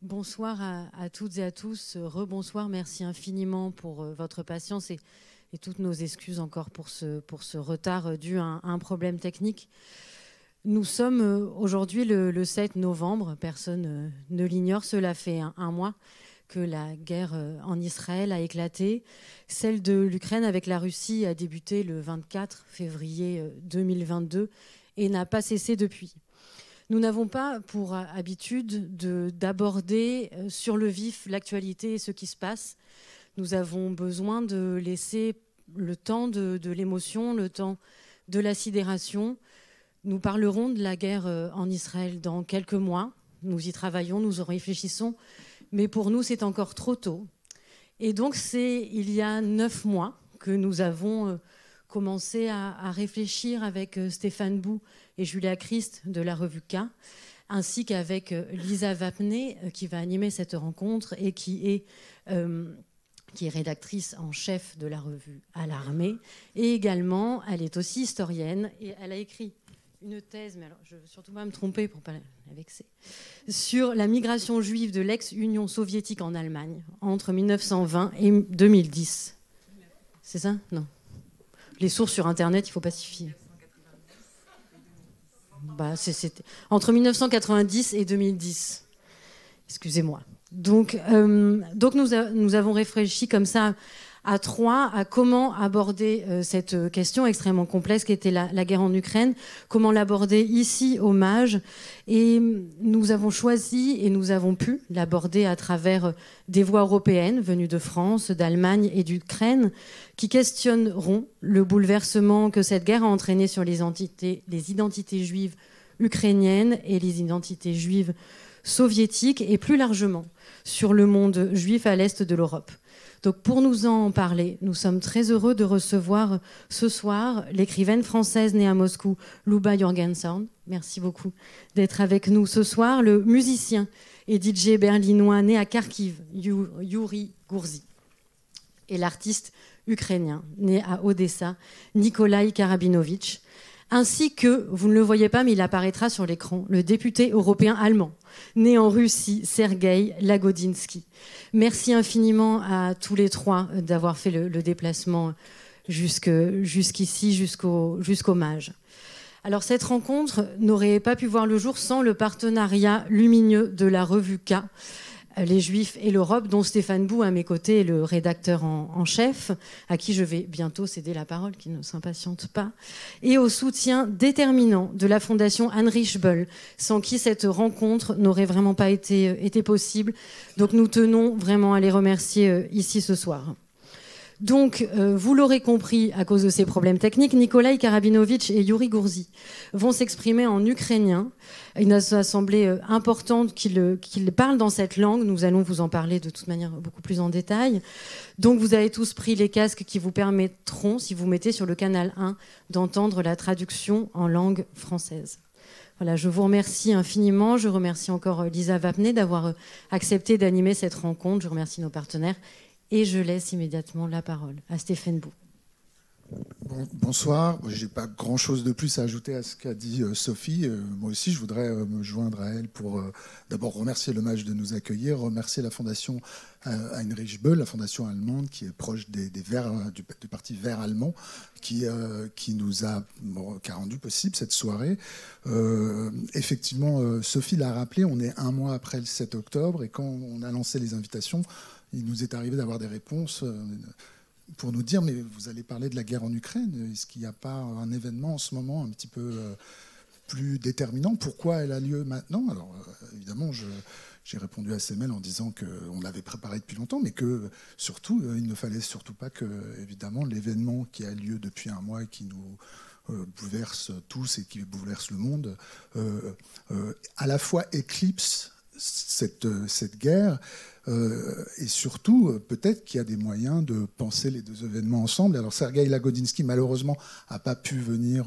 Bonsoir à toutes et à tous. Rebonsoir, merci infiniment pour votre patience et toutes nos excuses encore pour ce retard dû à un problème technique. Nous sommes aujourd'hui le 7 novembre, personne ne l'ignore, cela fait un mois que la guerre en Israël a éclaté. Celle de l'Ukraine avec la Russie a débuté le 24 février 2022 et n'a pas cessé depuis. Nous n'avons pas pour habitude d'aborder sur le vif l'actualité et ce qui se passe. Nous avons besoin de laisser le temps de l'émotion, le temps de la sidération. Nous parlerons de la guerre en Israël dans quelques mois. Nous y travaillons, nous y réfléchissons. Mais pour nous, c'est encore trop tôt. Et donc, c'est il y a 9 mois que nous avons commencé à réfléchir avec Stéphane Bou et Julia Christ de la revue K, ainsi qu'avec Lisa Wapner qui va animer cette rencontre et qui est rédactrice en chef de la revue À l'Armée. Et également, elle est aussi historienne et elle a écrit une thèse, mais alors je ne veux surtout pas me tromper pour ne pas la vexer, sur la migration juive de l'ex-Union soviétique en Allemagne entre 1920 et 2010. C'est ça? Non. Les sources sur Internet, il faut pacifier. C'était entre 1990 et 2010. Excusez-moi. Donc nous avons réfléchi comme ça à trois à comment aborder cette question extrêmement complexe qui était la guerre en Ukraine, comment l'aborder ici au MAJ. Et nous avons choisi et nous avons pu l'aborder à travers des voix européennes venues de France, d'Allemagne et d'Ukraine qui questionneront le bouleversement que cette guerre a entraîné sur les identités juives ukrainiennes et les identités juives soviétiques et plus largement sur le monde juif à l'est de l'Europe. Donc pour nous en parler, nous sommes très heureux de recevoir ce soir l'écrivaine française née à Moscou, Luba Jorgenson. Merci beaucoup d'être avec nous ce soir. Le musicien et DJ berlinois né à Kharkiv, Yuri Gourzy. Et l'artiste ukrainien né à Odessa, Nikolai Karabinovitch. Ainsi que, vous ne le voyez pas mais il apparaîtra sur l'écran, le député européen allemand, né en Russie, Sergueï Lagodinsky. Merci infiniment à tous les trois d'avoir fait le déplacement jusqu'ici, jusqu'au MAJ. Alors cette rencontre n'aurait pas pu voir le jour sans le partenariat lumineux de la revue K, Les Juifs et l'Europe, dont Stéphane Bou, à mes côtés, est le rédacteur en chef, à qui je vais bientôt céder la parole, qui ne s'impatiente pas, et au soutien déterminant de la Fondation Heinrich Böll, sans qui cette rencontre n'aurait vraiment pas été possible. Donc nous tenons vraiment à les remercier ici ce soir. Donc, vous l'aurez compris, à cause de ces problèmes techniques, Nikolai Karabinovitch et Yuri Gourzy vont s'exprimer en ukrainien. Il nous a semblé important qu'ils parlent dans cette langue. Nous allons vous en parler de toute manière beaucoup plus en détail. Donc, vous avez tous pris les casques qui vous permettront, si vous mettez sur le canal 1, d'entendre la traduction en langue française. Voilà, je vous remercie infiniment. Je remercie encore Lisa Wapner d'avoir accepté d'animer cette rencontre. Je remercie nos partenaires. Et je laisse immédiatement la parole à Stéphane Bou. Bonsoir, je n'ai pas grand-chose de plus à ajouter à ce qu'a dit Sophie. Moi aussi, je voudrais me joindre à elle pour d'abord remercier le MAJ de nous accueillir, remercier la fondation Heinrich Böll, la fondation allemande qui est proche des Verts, du parti vert allemand, qui a rendu possible cette soirée. Effectivement, Sophie l'a rappelé, on est un mois après le 7 octobre et quand on a lancé les invitations, il nous est arrivé d'avoir des réponses pour nous dire « mais vous allez parler de la guerre en Ukraine, est-ce qu'il n'y a pas un événement en ce moment un petit peu plus déterminant? Pourquoi elle a lieu maintenant ?» Alors évidemment, j'ai répondu à ces mails en disant qu'on l'avait préparé depuis longtemps, mais que surtout, il ne fallait surtout pas que, évidemment, l'événement qui a lieu depuis un mois et qui nous bouleverse tous et qui bouleverse le monde, à la fois éclipse cette guerre, et surtout, peut-être qu'il y a des moyens de penser les deux événements ensemble. Alors, Sergueï Lagodinsky, malheureusement, n'a pas pu venir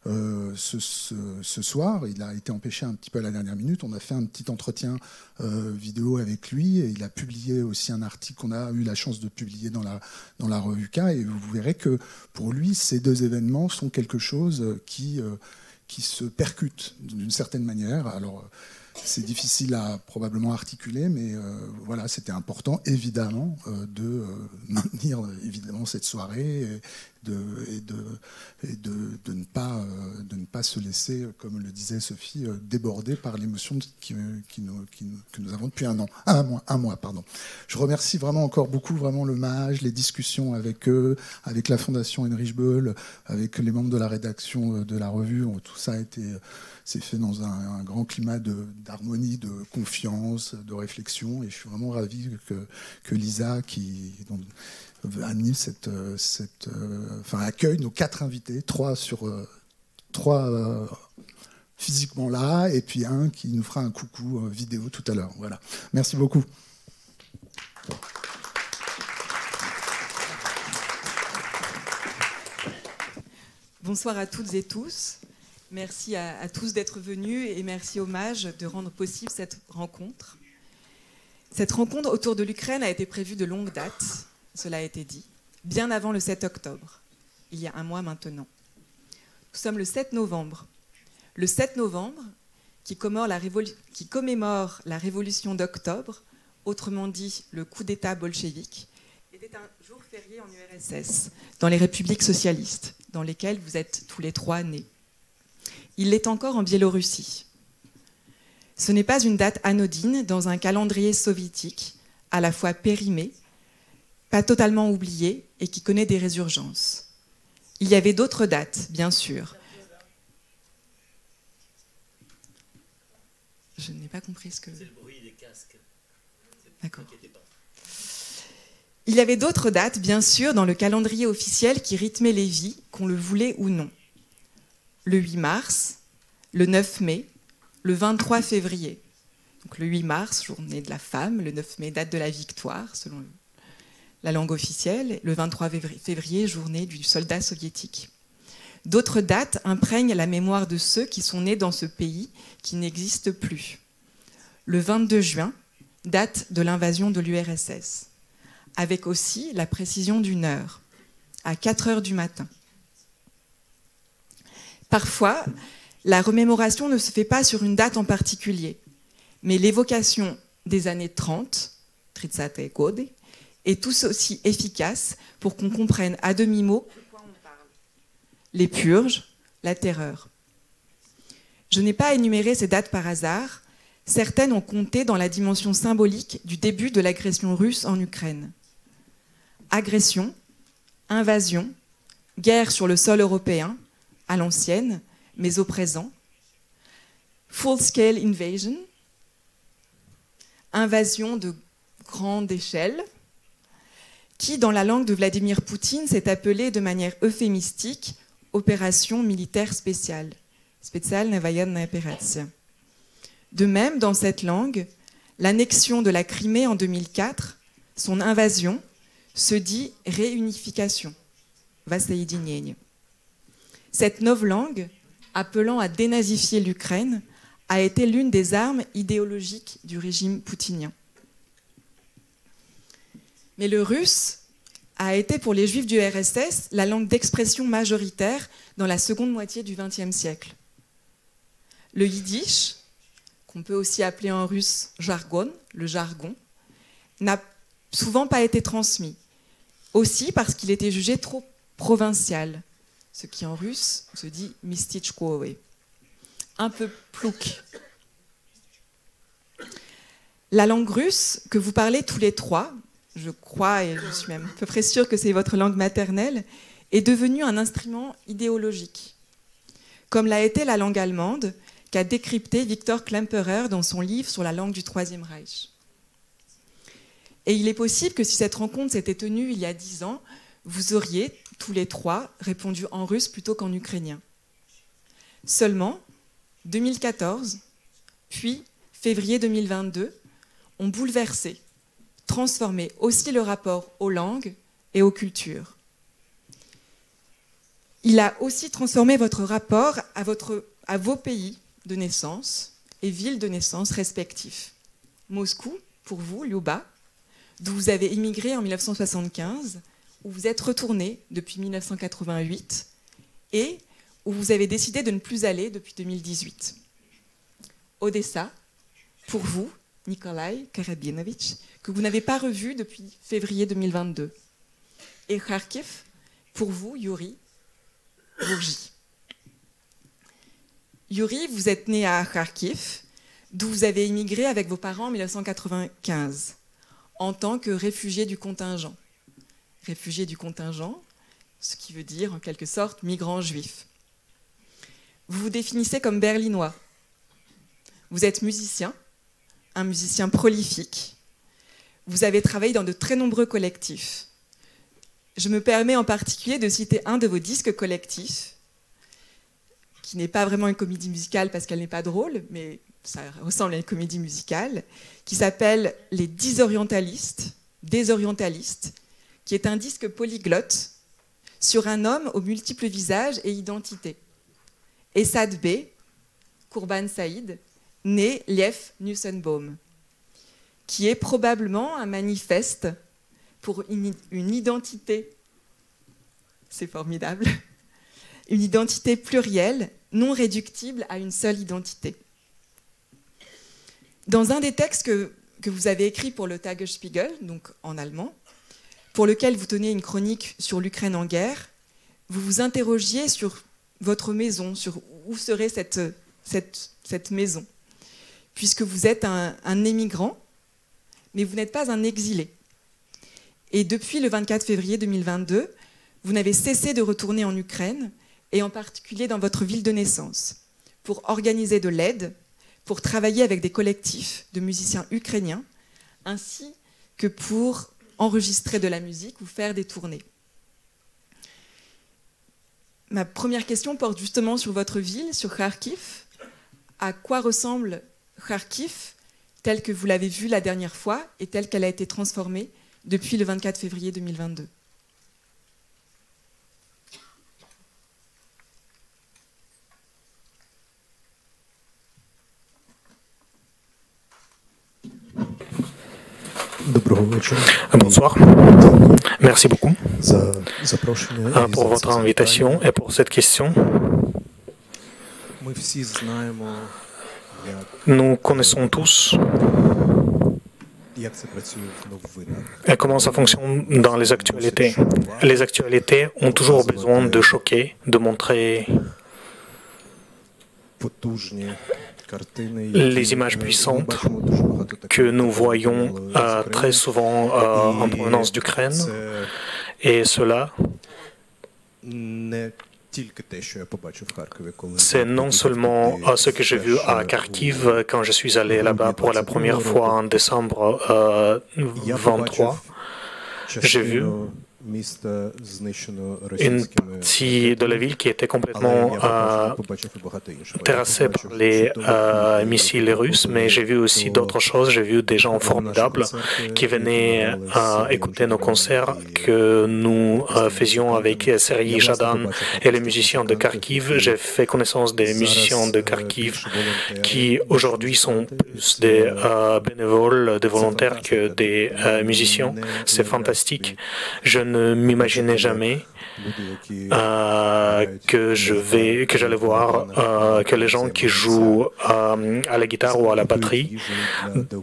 ce soir. Il a été empêché un petit peu à la dernière minute. On a fait un petit entretien vidéo avec lui. Et il a publié aussi un article qu'on a eu la chance de publier dans la revue K. Et vous verrez que, pour lui, ces deux événements sont quelque chose qui se percute d'une certaine manière. Alors, c'est difficile à probablement articuler, mais voilà, c'était important évidemment de maintenir évidemment cette soirée et de ne pas se laisser, comme le disait Sophie, déborder par l'émotion que nous avons depuis un mois. Pardon. Je remercie vraiment encore beaucoup vraiment le MAJ, les discussions avec eux, avec la Fondation Heinrich Böll, avec les membres de la rédaction de la revue. Tout ça c'est fait dans un grand climat d'harmonie, de confiance, de réflexion. Et je suis vraiment ravi que Lisa, qui anime accueille nos 4 invités, 3 physiquement là, et puis un qui nous fera un coucou vidéo tout à l'heure. Voilà. Merci beaucoup. Bonsoir à toutes et tous. Merci à tous d'être venus et merci au MAJ de rendre possible cette rencontre. Cette rencontre autour de l'Ukraine a été prévue de longue date, cela a été dit, bien avant le 7 octobre, il y a un mois maintenant. Nous sommes le 7 novembre. Le 7 novembre, qui commémore la révolution d'octobre, autrement dit le coup d'État bolchevique, était un jour férié en URSS, dans les républiques socialistes, dans lesquelles vous êtes tous les 3 nés. Il l'est encore en Biélorussie. Ce n'est pas une date anodine dans un calendrier soviétique, à la fois périmé, pas totalement oublié et qui connaît des résurgences. Il y avait d'autres dates, bien sûr. Je n'ai pas compris ce que... C'est le bruit des casques. D'accord. Il y avait d'autres dates, bien sûr, dans le calendrier officiel qui rythmait les vies, qu'on le voulait ou non. Le 8 mars, le 9 mai, le 23 février. Donc le 8 mars, journée de la femme, le 9 mai, date de la victoire, selon la langue officielle, le 23 février, journée du soldat soviétique. D'autres dates imprègnent la mémoire de ceux qui sont nés dans ce pays qui n'existe plus. Le 22 juin, date de l'invasion de l'URSS, avec aussi la précision d'une heure, à 4 heures du matin. Parfois, la remémoration ne se fait pas sur une date en particulier, mais l'évocation des années 30, 30 gody, est tout aussi efficace pour qu'on comprenne à demi-mot de quoi on parle. Les purges, la terreur. Je n'ai pas énuméré ces dates par hasard. Certaines ont compté dans la dimension symbolique du début de l'agression russe en Ukraine. Agression, invasion, guerre sur le sol européen, à l'ancienne, mais au présent. Full-scale invasion, invasion de grande échelle, qui, dans la langue de Vladimir Poutine, s'est appelée de manière euphémistique opération militaire spéciale, Spécialna Voyenная Operacja. De même, dans cette langue, l'annexion de la Crimée en 2004, son invasion, se dit réunification, Воссоединение. Cette novlangue, appelant à dénazifier l'Ukraine, a été l'une des armes idéologiques du régime poutinien. Mais le russe a été pour les juifs du RSS la langue d'expression majoritaire dans la seconde moitié du XXe siècle. Le yiddish, qu'on peut aussi appeler en russe jargon, le jargon, n'a souvent pas été transmis, aussi parce qu'il était jugé trop provincial, ce qui en russe se dit mistichkoe, un peu plouk. La langue russe que vous parlez tous les 3, je crois et je suis même à peu près sûre que c'est votre langue maternelle, est devenue un instrument idéologique, comme l'a été la langue allemande qu'a décrypté Victor Klemperer dans son livre sur la langue du Troisième Reich. Et il est possible que si cette rencontre s'était tenue il y a 10 ans, vous auriez, tous les 3, répondu en russe plutôt qu'en ukrainien. Seulement, 2014, puis février 2022, ont bouleversé, transformé aussi le rapport aux langues et aux cultures. Il a aussi transformé votre rapport à vos pays de naissance et villes de naissance respectifs. Moscou, pour vous, Lyuba, d'où vous avez immigré en 1975, où vous êtes retourné depuis 1988 et où vous avez décidé de ne plus aller depuis 2018. Odessa, pour vous, Nikolai Karabinovitch, que vous n'avez pas revu depuis février 2022. Et Kharkiv, pour vous, Yuri Bourgi. Yuri, vous êtes né à Kharkiv, d'où vous avez immigré avec vos parents en 1995, en tant que réfugié du contingent. Réfugié du contingent, ce qui veut dire, en quelque sorte, migrant juif. Vous vous définissez comme berlinois. Vous êtes musicien, un musicien prolifique. Vous avez travaillé dans de très nombreux collectifs. Je me permets en particulier de citer un de vos disques collectifs, qui n'est pas vraiment une comédie musicale parce qu'elle n'est pas drôle, mais ça ressemble à une comédie musicale, qui s'appelle Les Désorientalistes, qui est un disque polyglotte sur un homme aux multiples visages et identités. Essad B, Kurban Saïd, né Liev Nussenbaum, qui est probablement un manifeste pour une identité, c'est formidable, une identité plurielle, non réductible à une seule identité. Dans un des textes que vous avez écrit pour le Tagesspiegel, donc en allemand, pour lequel vous tenez une chronique sur l'Ukraine en guerre, vous vous interrogiez sur votre maison, sur où serait cette maison, puisque vous êtes un émigrant, mais vous n'êtes pas un exilé. Et depuis le 24 février 2022, vous n'avez cessé de retourner en Ukraine, et en particulier dans votre ville de naissance, pour organiser de l'aide, pour travailler avec des collectifs de musiciens ukrainiens, ainsi que pour enregistrer de la musique ou faire des tournées. Ma première question porte justement sur votre ville, sur Kharkiv. À quoi ressemble Kharkiv, telle que vous l'avez vue la dernière fois et telle qu'elle a été transformée depuis le 24 février 2022? Bonsoir. Merci beaucoup pour votre invitation et pour cette question. Nous connaissons tous comment ça fonctionne dans les actualités. Les actualités ont toujours besoin de choquer, de montrer les images puissantes que nous voyons très souvent en provenance d'Ukraine. Et cela, c'est non seulement ce que j'ai vu à Kharkiv quand je suis allé là-bas pour la première fois en décembre 23. J'ai vu une partie de la ville qui était complètement terrassée par les missiles russes, mais j'ai vu aussi d'autres choses. J'ai vu des gens formidables qui venaient écouter nos concerts que nous faisions avec Serhiy Zhadan et les musiciens de Kharkiv. J'ai fait connaissance des musiciens de Kharkiv qui aujourd'hui sont plus des bénévoles, des volontaires que des musiciens. C'est fantastique. Je ne m'imaginais jamais que j'allais voir que les gens qui jouent à la guitare ou à la batterie,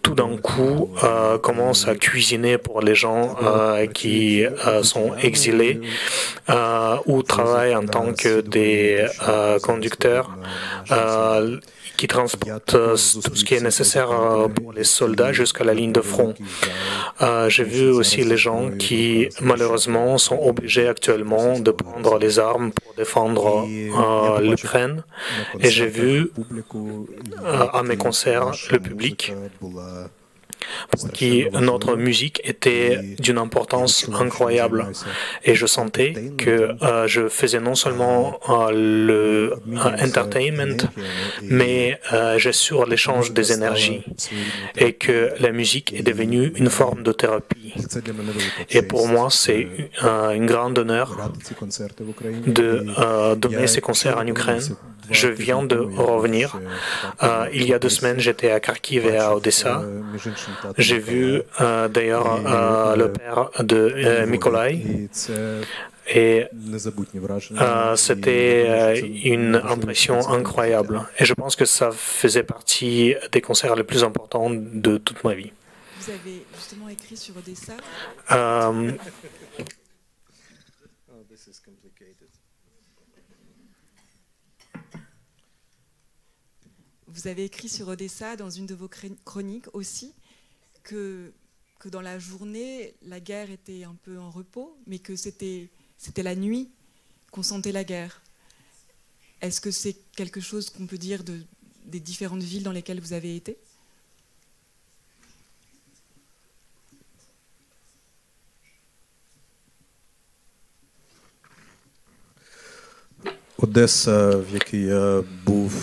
tout d'un coup, commencent à cuisiner pour les gens qui sont exilés ou travaillent en tant que des conducteurs qui transportent tout ce qui est nécessaire pour les soldats jusqu'à la ligne de front. J'ai vu aussi les gens qui, malheureusement, sont obligés actuellement de prendre les armes pour défendre l'Ukraine. Et j'ai vu à mes concerts le public pour qui notre musique était d'une importance incroyable. Et je sentais que je faisais non seulement le entertainment, mais j'ai sur l'échange des énergies et que la musique est devenue une forme de thérapie. Et pour moi, c'est un grand honneur de donner ces concerts en Ukraine. Je viens de revenir. Il y a 2 semaines, j'étais à Kharkiv et à Odessa. J'ai vu d'ailleurs le père de Nikolai Et c'était une impression incroyable. Et je pense que ça faisait partie des concerts les plus importants de toute ma vie. Vous avez justement écrit sur Odessa. Vous avez écrit sur Odessa dans une de vos chroniques aussi que dans la journée, la guerre était un peu en repos, mais que c'était la nuit qu'on sentait la guerre. Est-ce que c'est quelque chose qu'on peut dire des différentes villes dans lesquelles vous avez été ? Одеса, в якій я був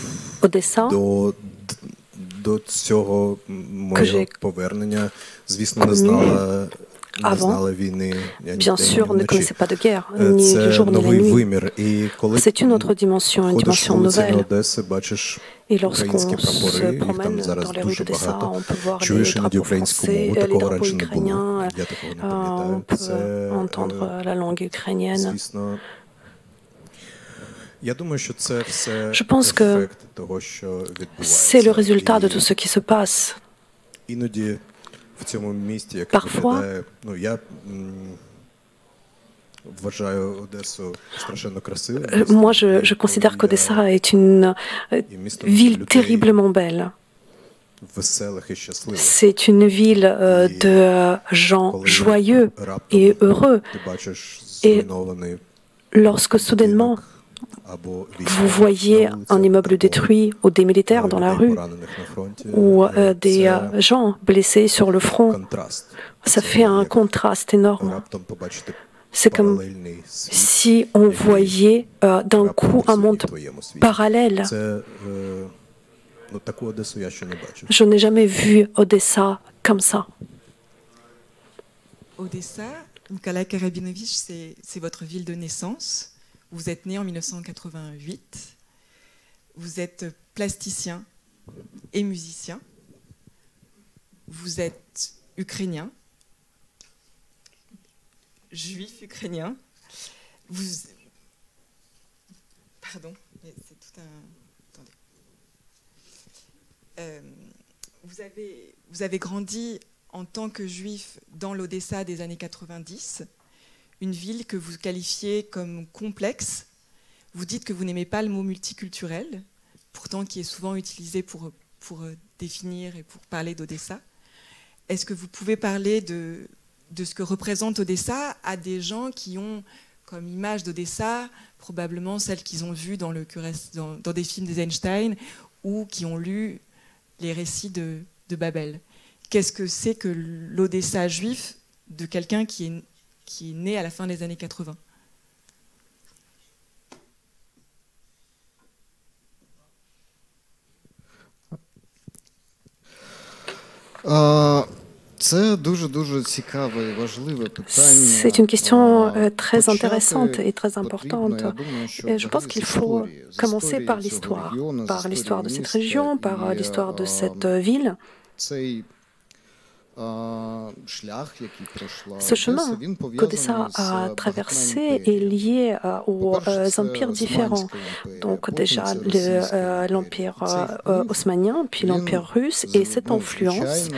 до цього моєго повернення, звісно, не знала війни. Bien sûr, on ne connaissait pas de guerre, ni le jour ni la nuit. C'est une autre dimension, une dimension nouvelle. Et lorsqu'on se promène dans les rues d'Odessa, on peut voir les drapeaux français, les drapeaux ukrainiens, on peut entendre la langue ukrainienne. Je pense que c'est le résultat de tout ce qui se passe. Parfois, moi je considère qu'Odessa est une ville terriblement belle. C'est une ville de gens joyeux et heureux. Et lorsque soudainement vous voyez un immeuble détruit ou des militaires dans la rue ou des gens blessés sur le front, ça fait un contraste énorme. C'est comme si on voyait d'un coup un monde parallèle. Je n'ai jamais vu Odessa comme ça. Odessa, Nikolai Karabinovitch, c'est votre ville de naissance. Vous êtes né en 1988, vous êtes plasticien et musicien, vous êtes ukrainien, juif ukrainien, pardon, c'est tout un... Attendez. Vous avez grandi en tant que juif dans l'Odessa des années 90, une ville que vous qualifiez comme complexe. Vous dites que vous n'aimez pas le mot multiculturel, pourtant qui est souvent utilisé pour définir et pour parler d'Odessa. Est-ce que vous pouvez parler de ce que représente Odessa à des gens qui ont comme image d'Odessa probablement celle qu'ils ont vue dans des films d'Eisenstein ou qui ont lu les récits de Babel? Qu'est-ce que c'est que l'Odessa juif de quelqu'un qui est né à la fin des années 80. C'est une question très intéressante et très importante. Et je pense qu'il faut commencer par l'histoire de cette région, par l'histoire de cette ville. Ce chemin qu'Odessa a traversé est lié aux empires différents. Donc déjà l'empire haussmannien, puis l'empire russe, et cette influence,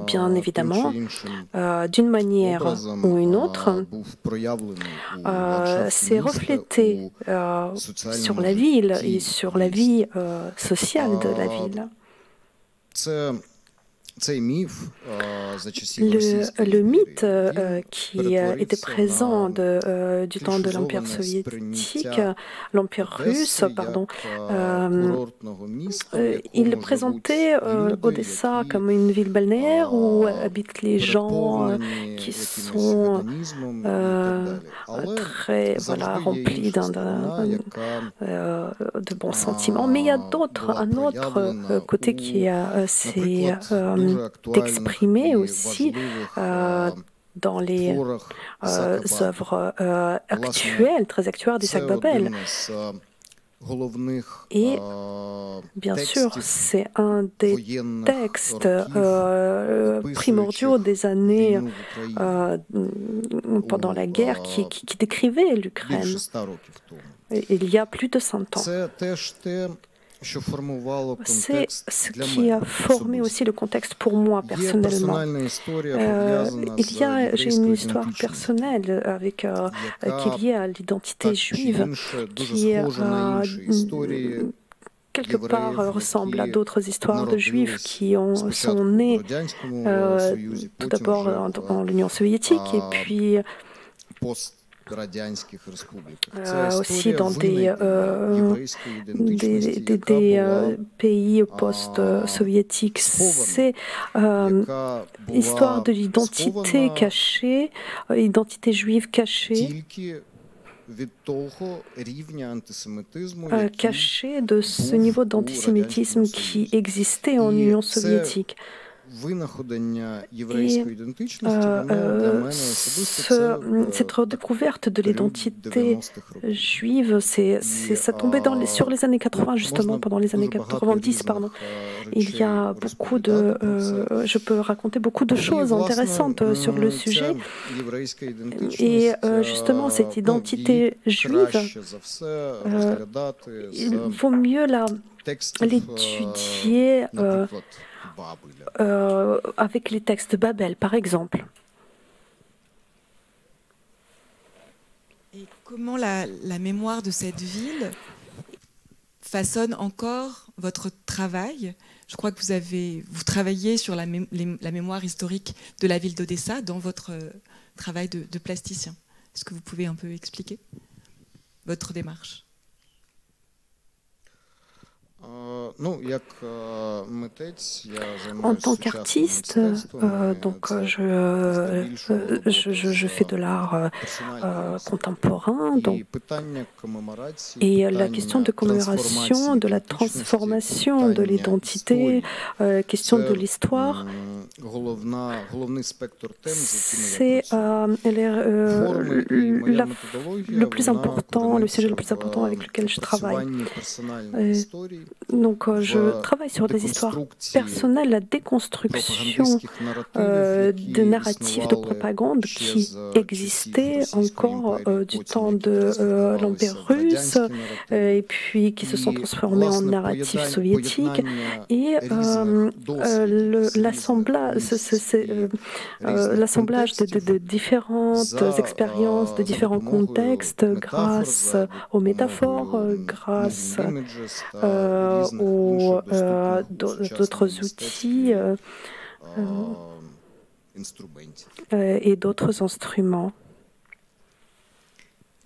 bien évidemment, d'une manière ou une autre, s'est reflétée sur la ville et sur la vie sociale de la ville. Le mythe qui était présent du temps de l'Empire soviétique, l'Empire russe, pardon, il présentait Odessa comme une ville balnéaire où habitent les gens qui sont très remplis de bons sentiments. Mais il y a un autre côté qui s'est d'exprimer aussi dans les œuvres actuelles, très actuelles d'Isaac Babel. Et bien sûr, c'est un des textes primordiaux des années pendant la guerre qui décrivait l'Ukraine il y a plus de 100 ans. C'est ce qui a formé aussi le contexte pour moi personnellement. J'ai une histoire personnelle qui est liée à l'identité juive, qui quelque part ressemble à d'autres histoires de juifs qui sont nés tout d'abord dans l'Union soviétique et puis aussi dans des pays post-soviétiques. C'est l'histoire de l'identité cachée, identité juive cachée, cachée de ce niveau d'antisémitisme qui existait en Union soviétique. Cette redécouverte de l'identité juive, ça tombait sur les années 80, justement, pendant les années 90, pardon. Il y a beaucoup de... je peux raconter beaucoup de choses intéressantes sur le sujet. Et justement, cette identité juive, il vaut mieux l'étudier avec les textes de Babel, par exemple. Et comment la mémoire de cette ville façonne encore votre travail? Je crois que vous travaillez sur la mémoire historique de la ville d'Odessa dans votre travail de plasticien. Est-ce que vous pouvez un peu expliquer votre démarche? En tant qu'artiste, je fais de l'art contemporain. Et la question de commémoration, de la transformation de l'identité, la question de l'histoire, c'est le plus important, le sujet le plus important avec lequel je travaille. Donc, je travaille sur des histoires personnelles, la déconstruction de narratifs de propagande qui existaient encore du temps de l'Empire russe et puis qui se sont transformés en narratifs soviétiques. Et l'assemblage de différentes expériences, de différents contextes, grâce aux métaphores, grâce ou d'autres outils et d'autres instruments.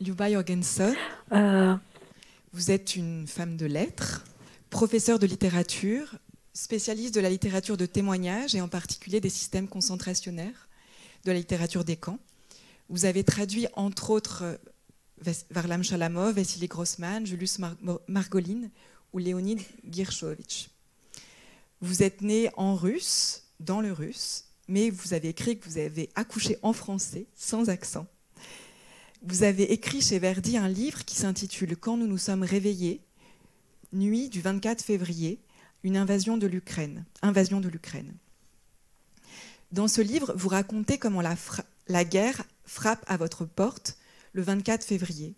Liuba Jorgenson, vous êtes une femme de lettres, professeure de littérature, spécialiste de la littérature de témoignage et en particulier des systèmes concentrationnaires, de la littérature des camps. Vous avez traduit entre autres Varlam Shalamov, Vassili Grossman, Julius Margolin ou Léonid Gershovitch. Vous êtes né en russe, dans le russe, mais vous avez écrit que vous avez accouché en français, sans accent. Vous avez écrit chez Verdi un livre qui s'intitule « Quand nous nous sommes réveillés, nuit du 24 février, une invasion de l'Ukraine ». Dans ce livre, vous racontez comment la guerre frappe à votre porte le 24 février,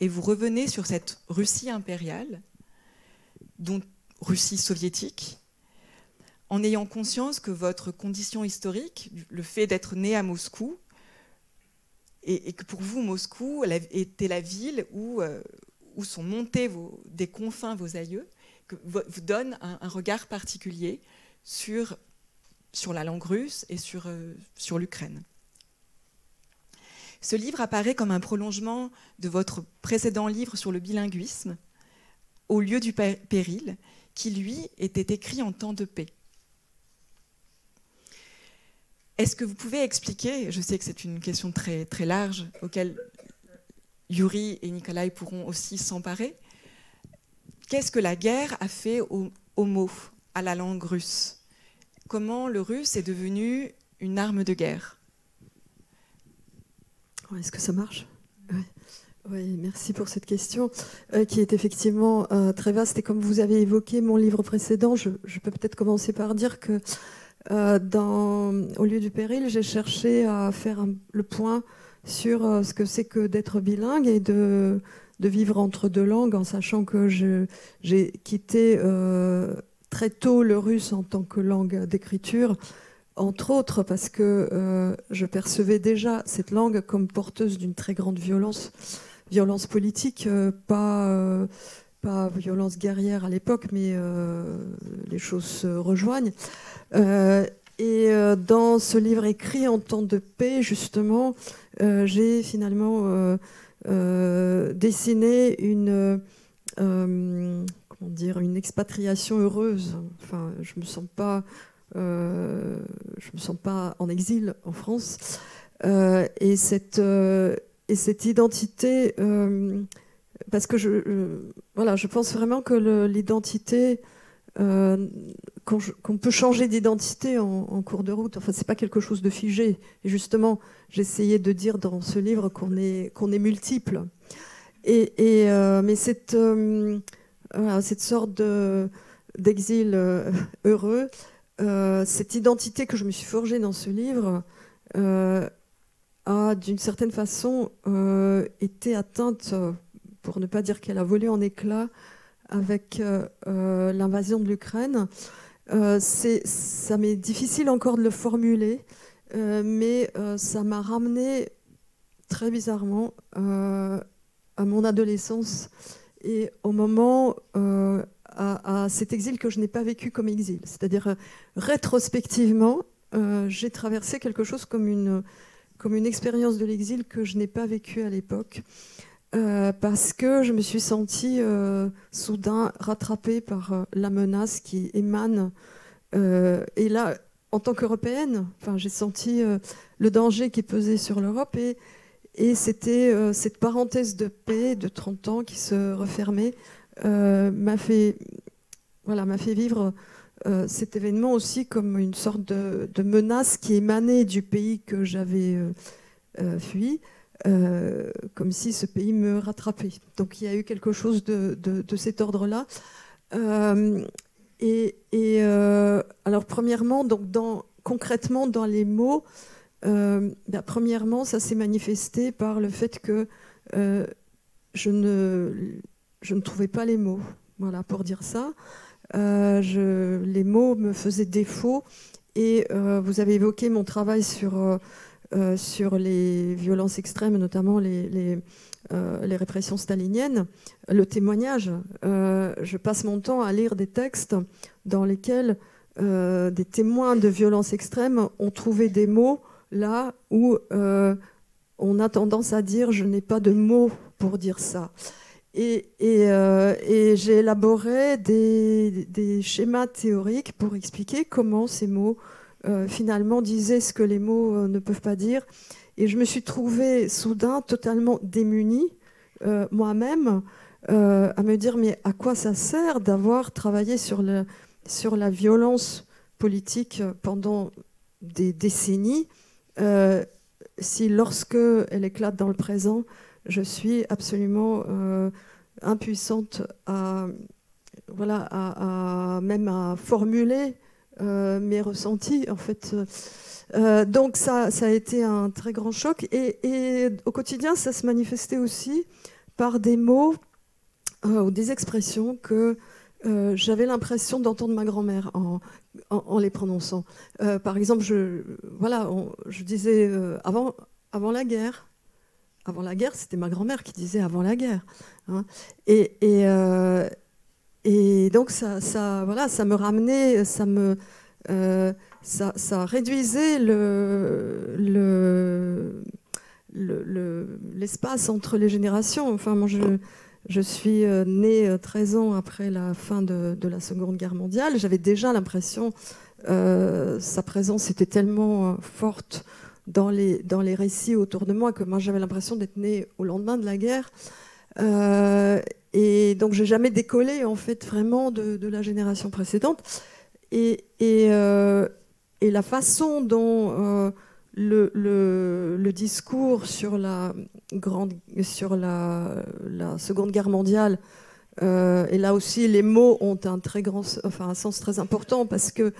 et vous revenez sur cette Russie impériale, donc Russie soviétique, en ayant conscience que votre condition historique, le fait d'être né à Moscou, et que pour vous, Moscou était la ville où sont montés des confins vos aïeux, que vous donne un regard particulier sur la langue russe et sur l'Ukraine. Ce livre apparaît comme un prolongement de votre précédent livre sur le bilinguisme, Au lieu du péril, qui, lui, était écrit en temps de paix. Est-ce que vous pouvez expliquer, je sais que c'est une question très, très large, auquel Yuri et Nikolai pourront aussi s'emparer, qu'est-ce que la guerre a fait aux mots, à la langue russe? Comment le russe est devenu une arme de guerre? Est-ce que ça marche? Ouais. Oui, merci pour cette question qui est effectivement très vaste. Et comme vous avez évoqué mon livre précédent, je peux peut-être commencer par dire que au lieu du péril, j'ai cherché à faire le point sur ce que c'est que d'être bilingue et de vivre entre deux langues, en sachant que j'ai quitté très tôt le russe en tant que langue d'écriture, entre autres parce que je percevais déjà cette langue comme porteuse d'une très grande violence politique, pas violence guerrière à l'époque, mais les choses se rejoignent. Dans ce livre écrit en temps de paix, justement, j'ai finalement dessiné une expatriation heureuse. Enfin, je me sens pas en exil en France. Et cette identité, parce que je pense vraiment que l'identité, qu'on peut changer d'identité en cours de route. Enfin, c'est pas quelque chose de figé. Et justement, j'essayais de dire dans ce livre qu'on est multiple. Mais cette sorte d'exil heureux, cette identité que je me suis forgée dans ce livre a d'une certaine façon été atteinte, pour ne pas dire qu'elle a volé en éclats, avec l'invasion de l'Ukraine. Ça m'est difficile encore de le formuler, mais ça m'a ramené très bizarrement à mon adolescence et au moment, à cet exil que je n'ai pas vécu comme exil. C'est-à-dire, rétrospectivement, j'ai traversé quelque chose comme une expérience de l'exil que je n'ai pas vécu à l'époque. Parce que je me suis sentie soudain rattrapée par la menace qui émane. Et là, en tant qu'Européenne, j'ai senti le danger qui pesait sur l'Europe. Et c'était cette parenthèse de paix de 30 ans qui se refermait, m'a fait vivre cet événement aussi comme une sorte de menace qui émanait du pays que j'avais fui. Comme si ce pays me rattrapait. Donc il y a eu quelque chose de cet ordre-là. Alors premièrement, concrètement dans les mots, premièrement, ça s'est manifesté par le fait que je ne trouvais pas les mots. Voilà, pour dire ça. Les mots me faisaient défaut. Et vous avez évoqué mon travail sur les violences extrêmes, notamment les répressions staliniennes, le témoignage. Je passe mon temps à lire des textes dans lesquels des témoins de violences extrêmes ont trouvé des mots là où on a tendance à dire « je n'ai pas de mots pour dire ça ». Et j'ai élaboré des schémas théoriques pour expliquer comment ces mots finalement disaient ce que les mots ne peuvent pas dire. Et je me suis trouvée soudain totalement démunie, moi-même, à me dire mais à quoi ça sert d'avoir travaillé sur la violence politique pendant des décennies si lorsque elle éclate dans le présent, je suis absolument impuissante même à formuler mes ressentis, en fait. Donc ça a été un très grand choc. Et au quotidien, ça se manifestait aussi par des mots ou des expressions que j'avais l'impression d'entendre ma grand-mère en les prononçant. Par exemple, je disais avant la guerre. Avant la guerre, c'était ma grand-mère qui disait avant la guerre. Hein. Et donc ça me ramenait, ça réduisait l'espace entre les générations. Enfin, moi, je suis née 13 ans après la fin de la Seconde Guerre mondiale. J'avais déjà l'impression, sa présence était tellement forte dans les récits autour de moi que moi j'avais l'impression d'être née au lendemain de la guerre. Et donc j'ai jamais décollé en fait vraiment de la génération précédente. Et la façon dont le discours sur la Seconde Guerre mondiale, et là aussi les mots ont un sens très important, parce que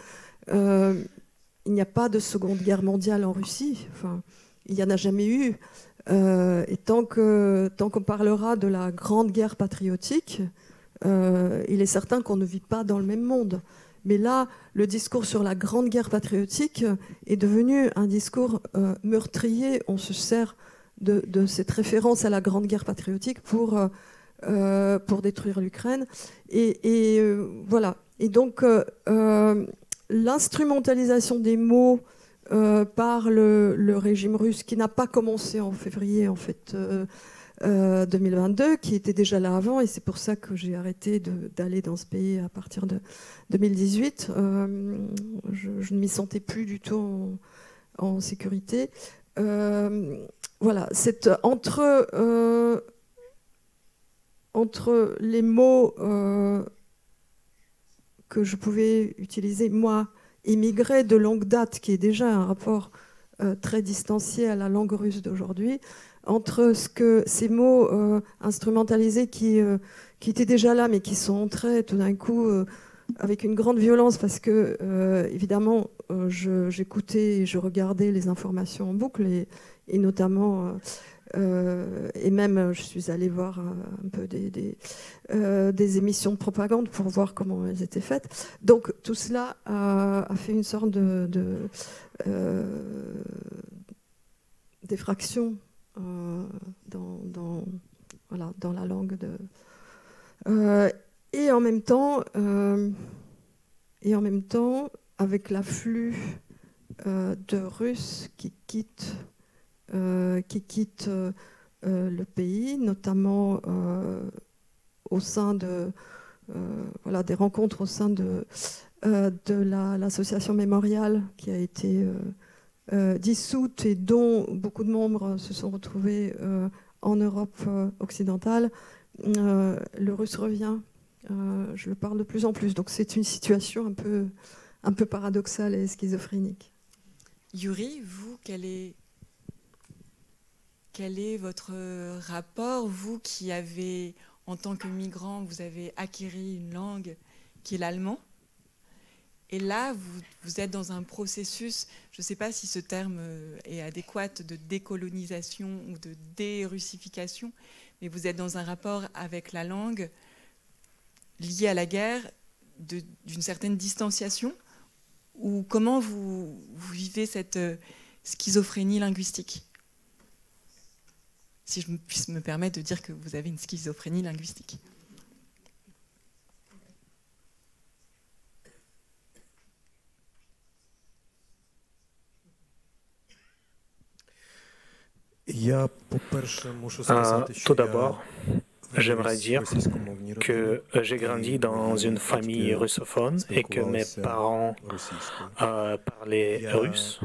il n'y a pas de Seconde Guerre mondiale en Russie. Enfin, il n'y en a jamais eu. Et tant qu'on parlera de la Grande Guerre patriotique, il est certain qu'on ne vit pas dans le même monde. Mais là, le discours sur la Grande Guerre patriotique est devenu un discours meurtrier. On se sert de cette référence à la Grande Guerre patriotique pour détruire l'Ukraine. Et voilà. Et donc, l'instrumentalisation des mots par le régime russe, qui n'a pas commencé en février, en fait, 2022, qui était déjà là avant, et c'est pour ça que j'ai arrêté d'aller dans ce pays à partir de 2018. Je ne m'y sentais plus du tout en sécurité. Voilà, entre les mots que je pouvais utiliser, moi, immigré de longue date, qui est déjà un rapport très distancié à la langue russe d'aujourd'hui, entre ces mots instrumentalisés qui étaient déjà là, mais qui sont entrés tout d'un coup avec une grande violence, parce que, évidemment, j'écoutais et je regardais les informations en boucle, et notamment... et même, je suis allée voir un peu des émissions de propagande pour voir comment elles étaient faites. Donc, tout cela a fait une sorte d'effraction dans la langue. Et en même temps, avec l'afflux de Russes qui quittent le pays, notamment au sein des rencontres au sein de l'association mémoriale, qui a été dissoute et dont beaucoup de membres se sont retrouvés en Europe occidentale. Le russe revient. Je le parle de plus en plus. Donc c'est une situation un peu paradoxale et schizophrénique. Yuri, vous, quel est votre rapport, vous qui avez, en tant que migrant, vous avez acquis une langue qui est l'allemand, et là, vous êtes dans un processus, je ne sais pas si ce terme est adéquat, de décolonisation ou de dérussification, mais vous êtes dans un rapport avec la langue lié à la guerre, d'une certaine distanciation, ou comment vous vivez cette schizophrénie linguistique ? Si je puisse me permettre de dire que vous avez une schizophrénie linguistique. Tout d'abord, j'aimerais dire que j'ai grandi dans une famille russophone et que mes parents parlaient russe.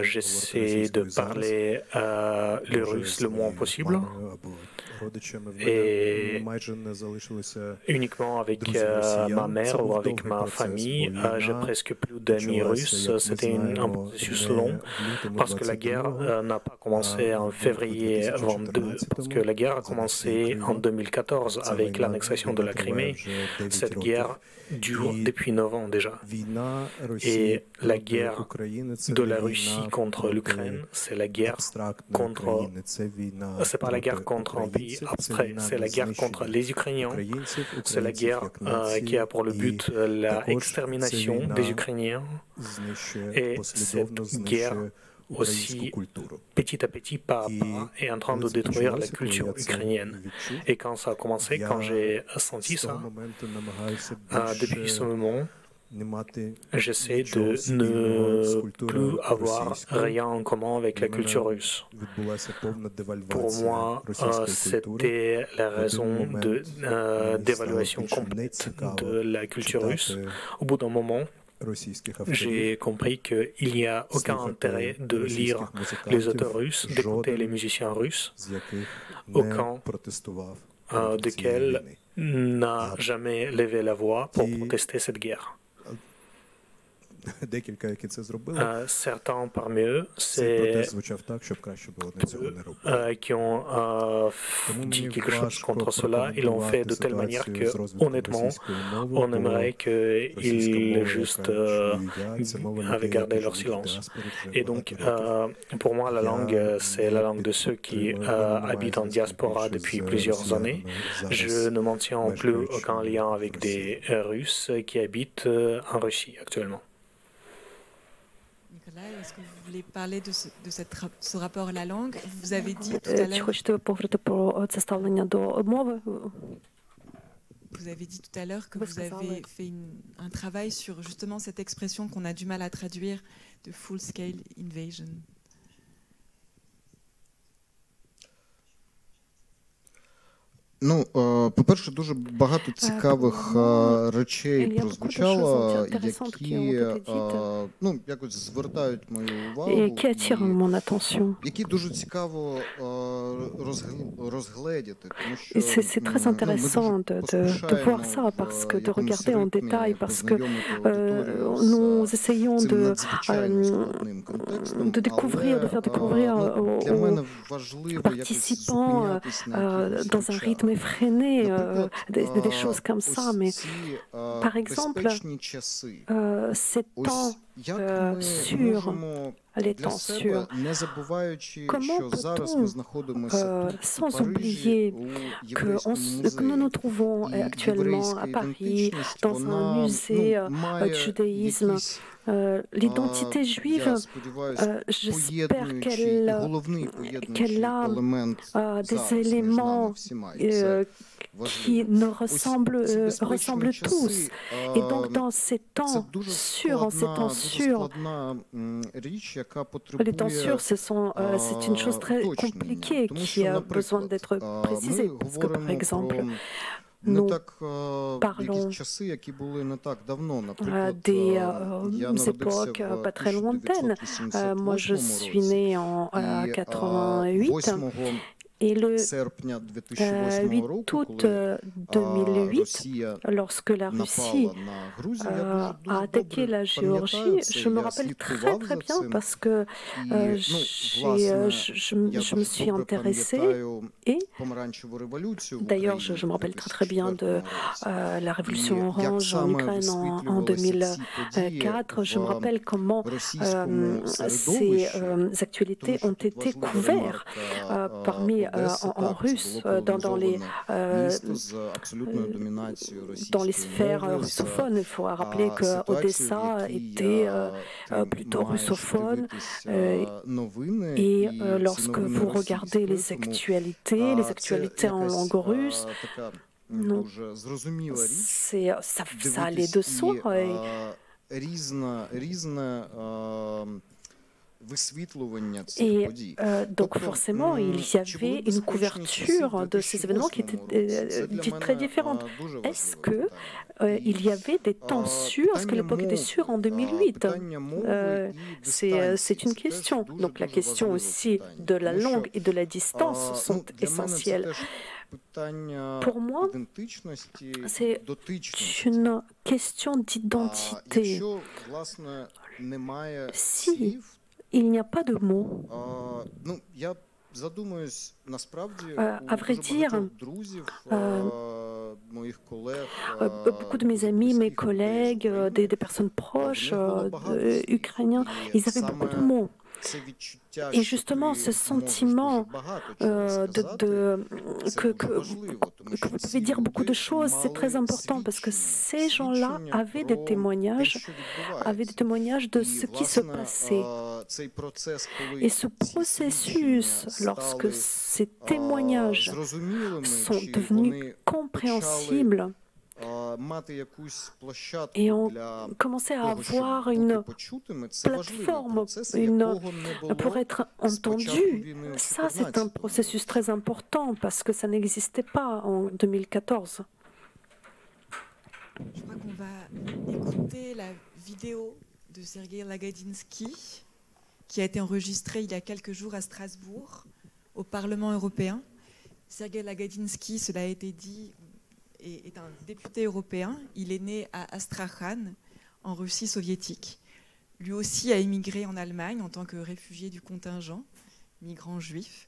J'essaie de parler le russe le moins possible, et uniquement avec ma mère ou avec ma famille. J'ai presque plus d'amis russes. C'était un processus long, parce que la guerre n'a pas commencé en février 22, parce que la guerre a commencé en 2014 avec l'annexation de la Crimée. Cette guerre dure depuis 9 ans déjà. Et la guerre de la Russie contre l'Ukraine, c'est la guerre contre... C'est pas la guerre contre un pays abstrait, c'est la guerre contre les Ukrainiens. C'est la guerre qui a pour le but l'extermination des Ukrainiens. Et cette guerre aussi, petit à petit, pas à pas, est en train de détruire la culture ukrainienne. Et quand ça a commencé, quand j'ai senti ça, depuis ce moment, j'essaie de ne plus avoir rien en commun avec la culture russe. Pour moi, c'était la raison de d'évaluation complète de la culture russe. Au bout d'un moment, j'ai compris qu'il n'y a aucun intérêt de lire les auteurs russes, d'écouter les musiciens russes, aucun desquels n'a jamais levé la voix pour protester cette guerre. Certains parmi eux, c'est qui ont dit quelque chose contre cela. Ils l'ont fait de telle manière que, honnêtement, on aimerait qu'ils juste avaient gardé leur silence. Et donc, pour moi, la langue, c'est la langue de ceux qui habitent en diaspora depuis plusieurs années. Je ne maintiens plus aucun lien avec des Russes qui habitent en Russie actuellement. Nicolas, est-ce que vous voulez parler de ce rapport à la langue? Vous avez dit tout à l'heure... Vous avez dit tout à l'heure que vous avez fait un travail sur justement cette expression qu'on a du mal à traduire de full-scale invasion. Ну, по-перше, дуже багато цікавих речей прозвучало, які ну, якось звертають мою увагу, які дуже цікаво розгледіти, тому що c'est très intéressant de voir ça, parce que de regarder en détail, parce que nous essayons de découvrir, de faire découvrir aux participants dans un rythme effréné, des choses comme ça, mais par exemple, ces temps sûrs, les temps sûrs, comment peut-on, sans oublier que nous nous trouvons actuellement à Paris, dans un musée du judaïsme, l'identité juive, j'espère qu'elle a des éléments qui nous ressemblent tous. Et donc dans ces temps sûrs, les temps sûrs, c'est une chose très compliquée qui a besoin d'être précisée. Parce que par exemple, nous parlons des époques pas très lointaines. Moi, je suis née en 88. Et le 8 août 2008, lorsque la Russie a attaqué la Géorgie, je me rappelle très très bien parce que je me suis intéressée et d'ailleurs je me rappelle très bien de la révolution orange en Ukraine en 2004. Je me rappelle comment ces actualités ont été couvertes parmi en russe dans les sphères russophones. Il faut rappeler que Odessa était plutôt russophone et lorsque vous regardez les actualités en langue russe, ça allait de soi. Et donc forcément, il y avait une couverture de ces événements qui était très différente. Est-ce qu'il y avait des temps sûrs? Est-ce que l'époque était sûre en 2008? C'est une question. Donc la question aussi de la langue et de la distance sont essentielles. Pour moi, c'est une question d'identité. Si il n'y a pas de mots, à vrai dire, beaucoup de mes amis, mes collègues, des personnes proches ukrainiens, ils avaient beaucoup de mots. Et justement, ce sentiment que vous pouvez dire beaucoup de choses, c'est très important parce que ces gens-là avaient des témoignages de ce qui se passait. Et ce processus, lorsque ces témoignages sont devenus compréhensibles, et on commençait à avoir une plateforme pour être entendu. Ça, c'est un processus très important parce que ça n'existait pas en 2014. Je crois qu'on va écouter la vidéo de Sergueï Lagodinsky qui a été enregistrée il y a quelques jours à Strasbourg, au Parlement européen. Sergueï Lagodinsky, cela a été dit, est un député européen. Il est né à Astrakhan, en Russie soviétique. lui aussi a émigré en Allemagne en tant que réfugié du contingent, migrant juif.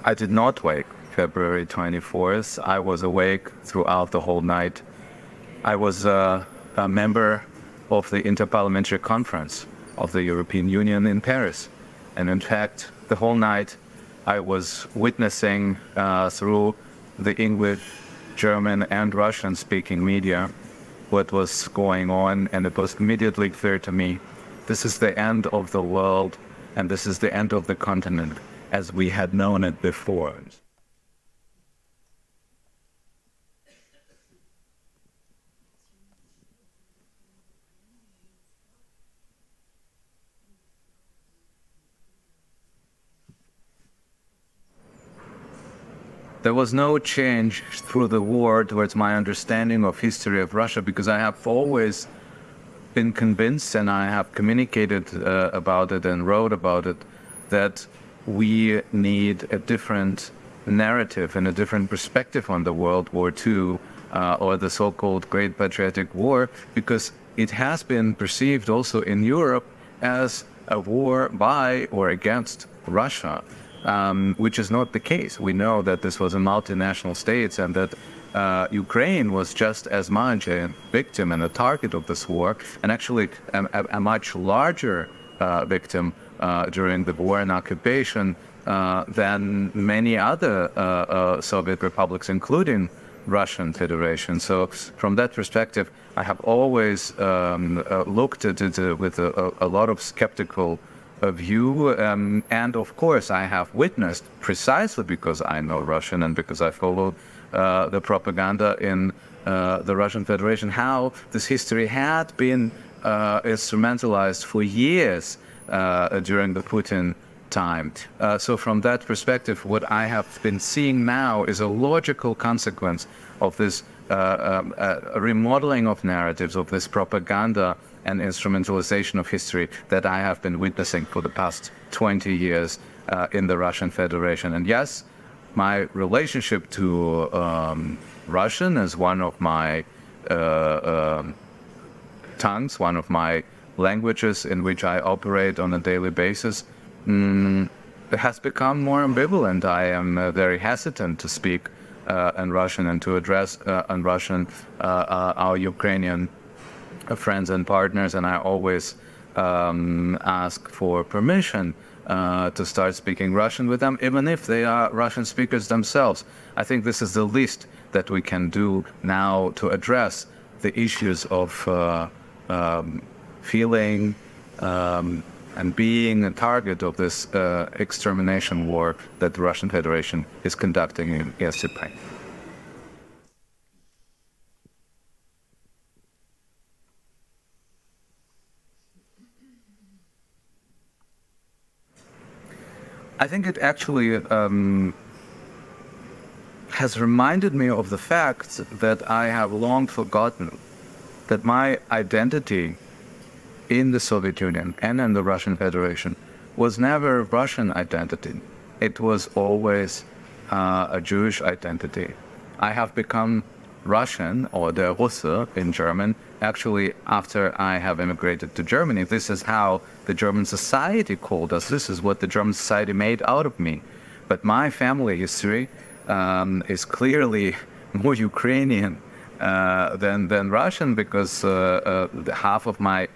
I did not wake February 24th. I was awake throughout the whole night. I was a member of the Interparliamentary Conference of the European Union in Paris. And in fact, the whole night I was witnessing through the English, German and Russian-speaking media what was going on, and it was immediately clear to me, this is the end of the world, and this is the end of the continent as we had known it before. There was no change through the war towards my understanding of history of Russia, because I have always been convinced, and I have communicated about it and wrote about it, that we need a different narrative and a different perspective on the World War II or the so-called Great Patriotic War, because it has been perceived also in Europe as a war by or against Russia. Which is not the case. We know that this was a multinational state, and that Ukraine was just as much a victim and a target of this war, and actually a much larger victim during the war and occupation than many other Soviet republics, including Russian Federation. So from that perspective, I have always looked at it with a lot of skeptical view, and of course I have witnessed, precisely because I know Russian and because I followed the propaganda in the Russian Federation, how this history had been instrumentalized for years during the Putin time. So from that perspective, what I have been seeing now is a logical consequence of this remodeling of narratives, of this propaganda and instrumentalization of history that I have been witnessing for the past 20 years in the Russian Federation. And yes, my relationship to Russian is one of my tongues, one of my languages in which I operate on a daily basis, has become more ambivalent. I am very hesitant to speak in Russian and to address in Russian our Ukrainian friends and partners, and I always ask for permission to start speaking Russian with them, even if they are Russian speakers themselves. I think this is the least that we can do now to address the issues of feeling and being a target of this extermination war that the Russian Federation is conducting against Ukraine. I think it actually has reminded me of the fact that I have long forgotten that my identity in the Soviet Union and in the Russian Federation was never a Russian identity. It was always a Jewish identity. I have become Russian, or der Russe in German, actually after I have immigrated to Germany. This is how the German society called us. This is what the German society made out of me. But my family history is clearly more Ukrainian than Russian, because half of my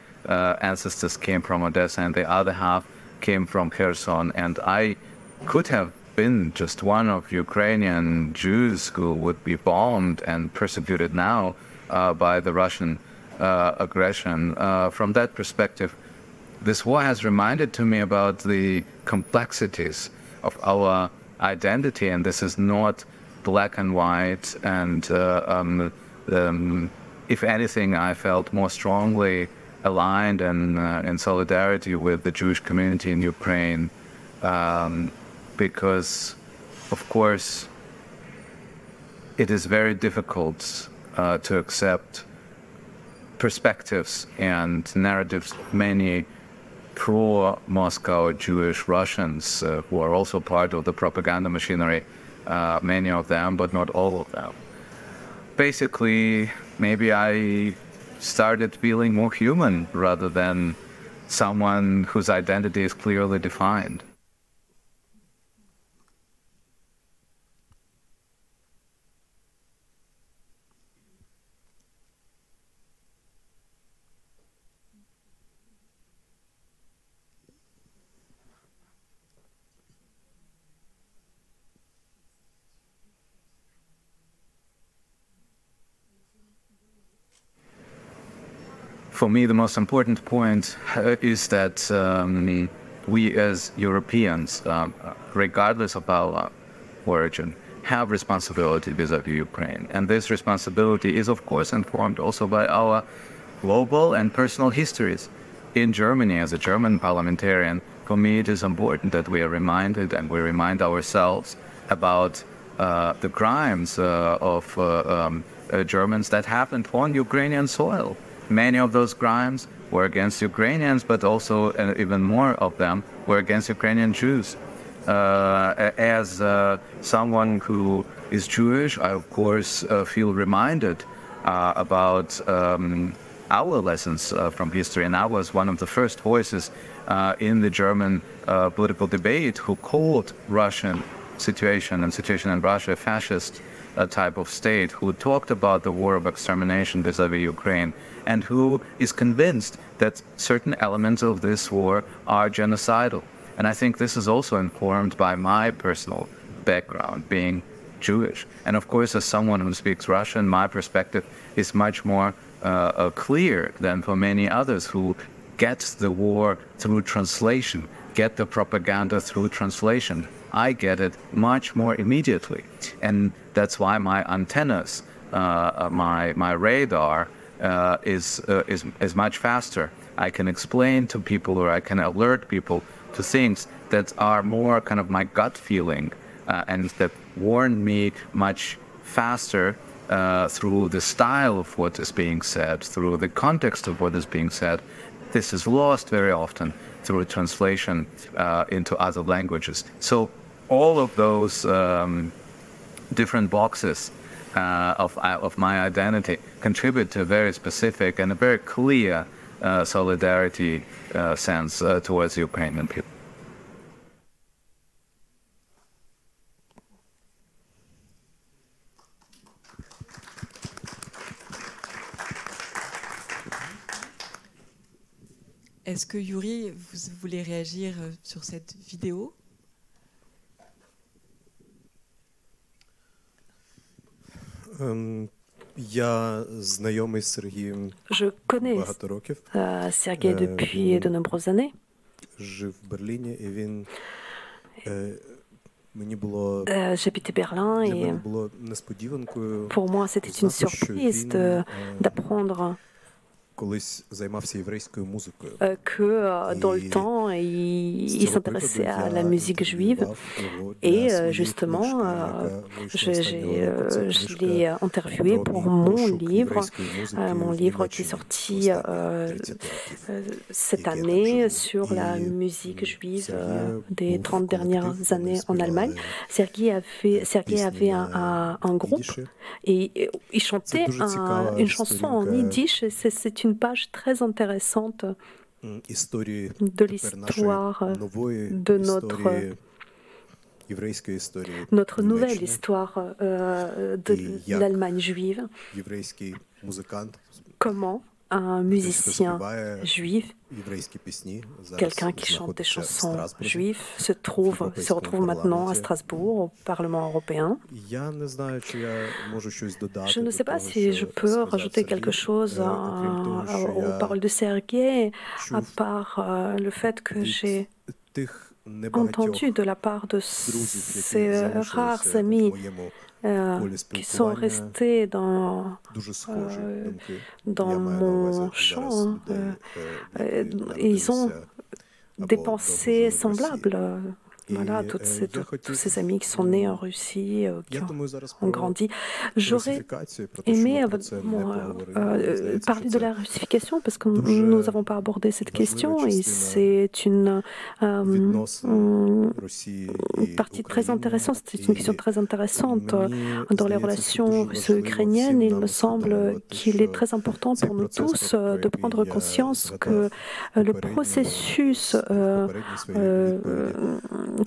ancestors came from Odessa and the other half came from Kherson, and I could have been just one of Ukrainian Jews who would be bombed and persecuted now by the Russian aggression. From that perspective, this war has reminded to me about the complexities of our identity, and this is not black and white, and if anything, I felt more strongly aligned and in solidarity with the Jewish community in Ukraine, because, of course, it is very difficult to accept perspectives and narratives of many pro-Moscow Jewish Russians who are also part of the propaganda machinery, many of them, but not all of them. Basically, maybe I started feeling more human rather than someone whose identity is clearly defined. For me, the most important point is that we as Europeans, regardless of our origin, have responsibility vis-à-vis Ukraine. And this responsibility is, of course, informed also by our global and personal histories. In Germany, as a German parliamentarian, for me it is important that we are reminded and we remind ourselves about the crimes of Germans that happened on Ukrainian soil. Many of those crimes were against Ukrainians, but also even more of them were against Ukrainian Jews. As someone who is Jewish, I of course feel reminded about our lessons from history, and I was one of the first voices in the German political debate who called Russian situation in Russia a fascist type of state, who talked about the war of extermination vis-à-vis Ukraine, and who is convinced that certain elements of this war are genocidal. And I think this is also informed by my personal background, being Jewish. And of course, as someone who speaks Russian, my perspective is much more clear than for many others who get the war through translation, get the propaganda through translation. I get it much more immediately. And that's why my antennas, my radar is much faster. I can explain to people, or I can alert people to things that are more kind of my gut feeling and that warn me much faster through the style of what is being said, through the context of what is being said. This is lost very often through translation into other languages. So all of those different boxes of my identity contribute to a very specific and a very clear solidarity sense towards the Ukrainian people. Est-ce que Yuri, vous voulez réagir sur cette vidéo? Je connais Sergueï depuis de nombreuses années. J'habitais Berlin et pour moi c'était une surprise d'apprendre que dans le temps, il s'intéressait à la musique juive. Et justement, je l'ai interviewé pour mon livre qui est sorti cette année sur la musique juive des 30 dernières années en Allemagne. Sergueï avait un groupe et il chantait une chanson en yiddish. C'est une page très intéressante de l'histoire de notre nouvelle histoire de l'Allemagne juive. Comment un musicien juif, quelqu'un qui chante des chansons juives, se retrouve maintenant à Strasbourg, au Parlement européen. Je ne sais pas si je peux rajouter quelque chose aux paroles de Sergueï, à part le fait que j'ai entendu de la part de ces rares amis qui sont restés dans mon champ. Ils ont des pensées semblables Voilà, tous ces amis qui sont nés en Russie, qui ont grandi. J'aurais aimé parler de la russification parce que nous n'avons pas abordé cette question et c'est une partie très intéressante, c'est une question très intéressante dans les relations russo-ukrainiennes. Il me semble qu'il est très important pour nous tous de prendre conscience que le processus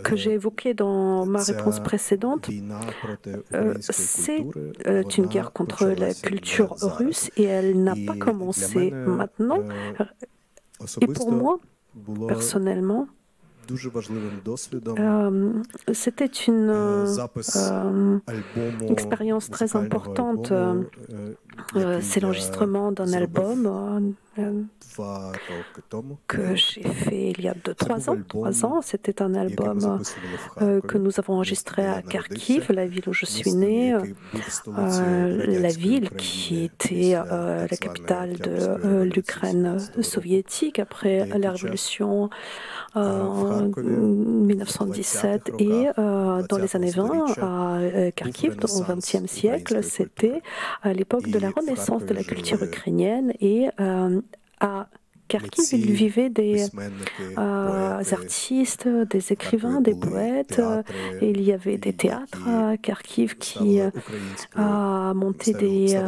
que j'ai évoqué dans ma réponse précédente, c'est une guerre contre la culture russe et elle n'a pas commencé maintenant. Et pour moi, personnellement, c'était une expérience très importante. C'est l'enregistrement d'un album que j'ai fait il y a 3 ans. C'était un album que nous avons enregistré à Kharkiv, la ville où je suis née, la ville qui était la capitale de l'Ukraine soviétique après la révolution en 1917 et dans les années 20 à Kharkiv, au XXe siècle, c'était à l'époque de la renaissance de la culture ukrainienne et à Kharkiv, il vivait des artistes, des écrivains, des poètes. Et il y avait des théâtres à Kharkiv qui montaient des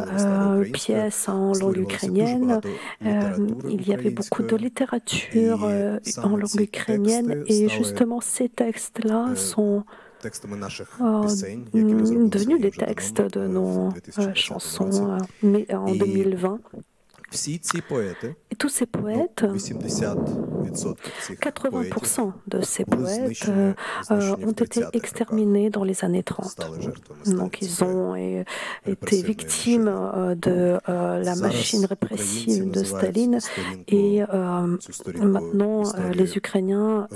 pièces en langue ukrainienne. Il y avait beaucoup de littérature en langue ukrainienne. Et justement, ces textes-là sont devenus les textes de nos chansons mais en 2020. Et tous ces poètes, 80% de ces poètes ont été exterminés dans les années 30. Donc ils ont été victimes de la machine répressive de Staline et maintenant les Ukrainiens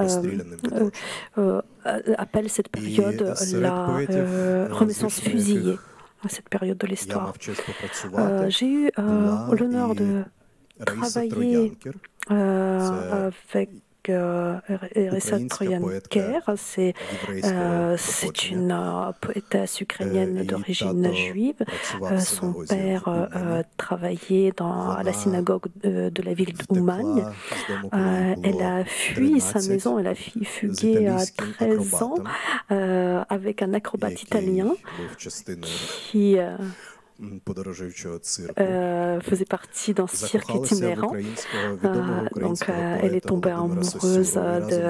appellent cette période la renaissance fusillée. À cette période de l'histoire. J'ai eu l'honneur de travailler avec Erissa Troyanker. C'est une poétesse ukrainienne d'origine juive. Son père travaillait à la synagogue de la ville d'Oumagne. Elle a fui sa maison, elle a fugué à 13 ans avec un acrobate italien qui faisait partie d'un cirque itinérant. Donc, elle est tombée amoureuse d'un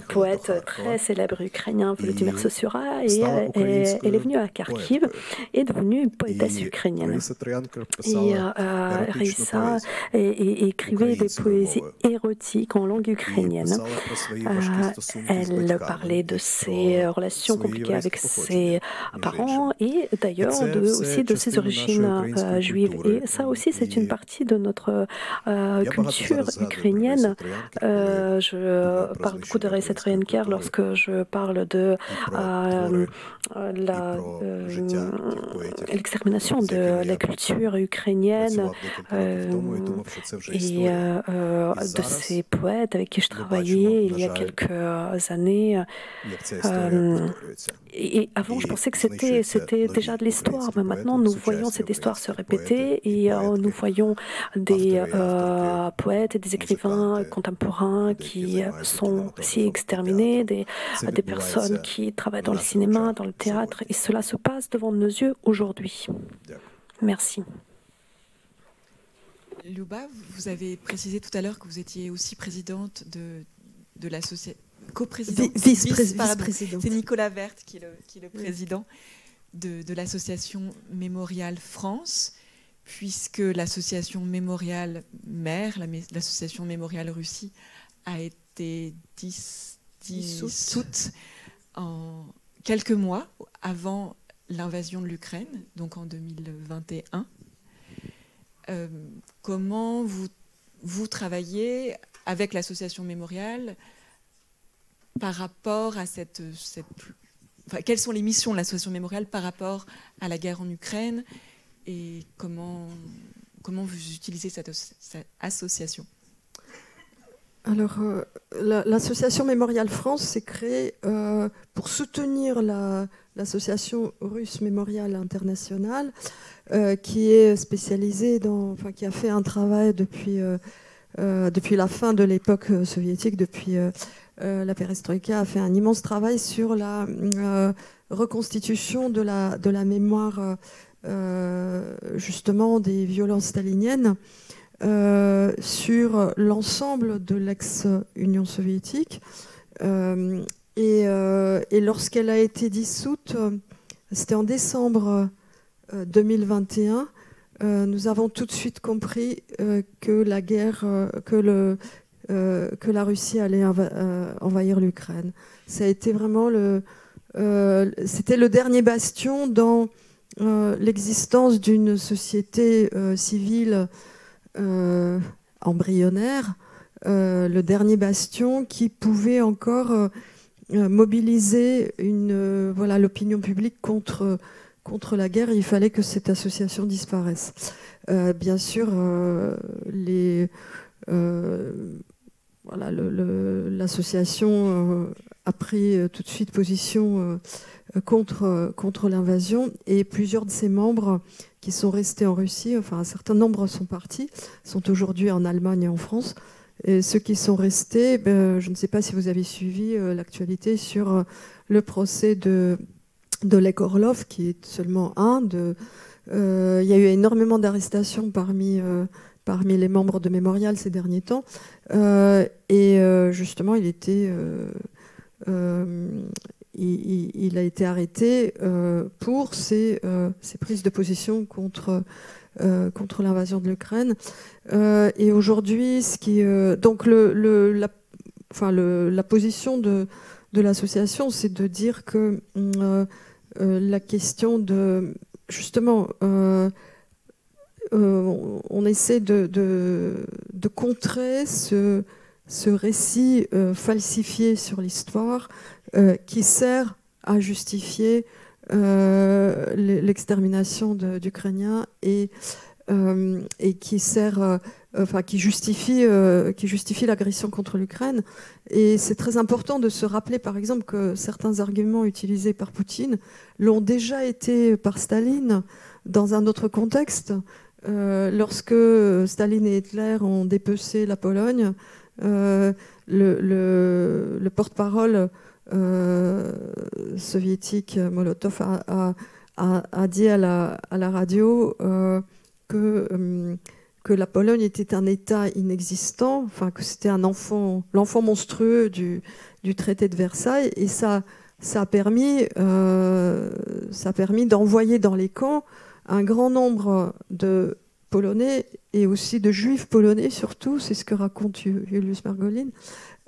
poète très célèbre ukrainien, Volodymyr Sosura, et elle est venue à Kharkiv et est devenue poétesse ukrainienne. Et Erissa écrivait des poésies érotiques en langue ukrainienne. Elle parlait de ses relations compliquées avec ses parents et d'ailleurs aussi de ses origines juive. Et ça aussi, c'est une partie de notre culture ukrainienne. Je parle beaucoup de Erissa Troyanker lorsque je parle de l'extermination de la culture ukrainienne et de ces poètes avec qui je travaillais il y a quelques années. Et avant, je pensais que c'était déjà de l'histoire, mais maintenant, nous voyons cette histoire se répéter et nous voyons des poètes et des écrivains contemporains qui sont aussi exterminés, des personnes qui travaillent dans le cinéma, dans le théâtre, et cela se passe devant nos yeux aujourd'hui. Merci. Luba, vous avez précisé tout à l'heure que vous étiez aussi présidente de l'association, coprésidente, vice-présidente. C'est Nicolas Vert qui est le président de l'association Mémorial France, puisque l'association Mémorial mère, l'association Mémorial Russie, a été dissoute en quelques mois avant l'invasion de l'Ukraine, donc en 2021. Comment vous travaillez avec l'association Mémorial par rapport à quelles sont les missions de l'association Mémorial par rapport à la guerre en Ukraine et comment vous utilisez cette association? Alors, l'association Mémorial France s'est créée pour soutenir l'association russe Mémorial International, qui est spécialisée qui a fait un travail depuis la fin de l'époque soviétique, depuis la perestroïka, a fait un immense travail sur la reconstitution de la mémoire justement des violences staliniennes sur l'ensemble de l'ex-Union soviétique. Et lorsqu'elle a été dissoute, c'était en décembre 2021, nous avons tout de suite compris que la guerre, que la Russie allait envahir l'Ukraine. Ça a été vraiment c'était le dernier bastion dans l'existence d'une société civile embryonnaire, le dernier bastion qui pouvait encore mobiliser l'opinion publique contre la guerre. Il fallait que cette association disparaisse. Bien sûr, l'association a pris tout de suite position contre l'invasion, et plusieurs de ses membres qui sont restés en Russie, enfin un certain nombre sont partis, sont aujourd'hui en Allemagne et en France. Et ceux qui sont restés, je ne sais pas si vous avez suivi l'actualité sur le procès de Oleg Orlov, qui est seulement un. Il y a eu énormément d'arrestations parmi les membres de Mémorial ces derniers temps. Justement, il a été arrêté pour ses prises de position contre l'invasion de l'Ukraine. Et aujourd'hui, donc la position de l'association, c'est de dire que la question de justement, on essaie de contrer ce récit falsifié sur l'histoire qui sert à justifier l'extermination d'Ukrainiens et qui justifie l'agression contre l'Ukraine. Et c'est très important de se rappeler, par exemple, que certains arguments utilisés par Poutine l'ont déjà été par Staline dans un autre contexte. Lorsque Staline et Hitler ont dépecé la Pologne, le porte-parole soviétique Molotov a dit à la radio que la Pologne était un État inexistant, enfin que c'était l'enfant monstrueux du traité de Versailles, et ça a permis d'envoyer dans les camps un grand nombre de Polonais et aussi de Juifs polonais, surtout, c'est ce que raconte Julius Margolin,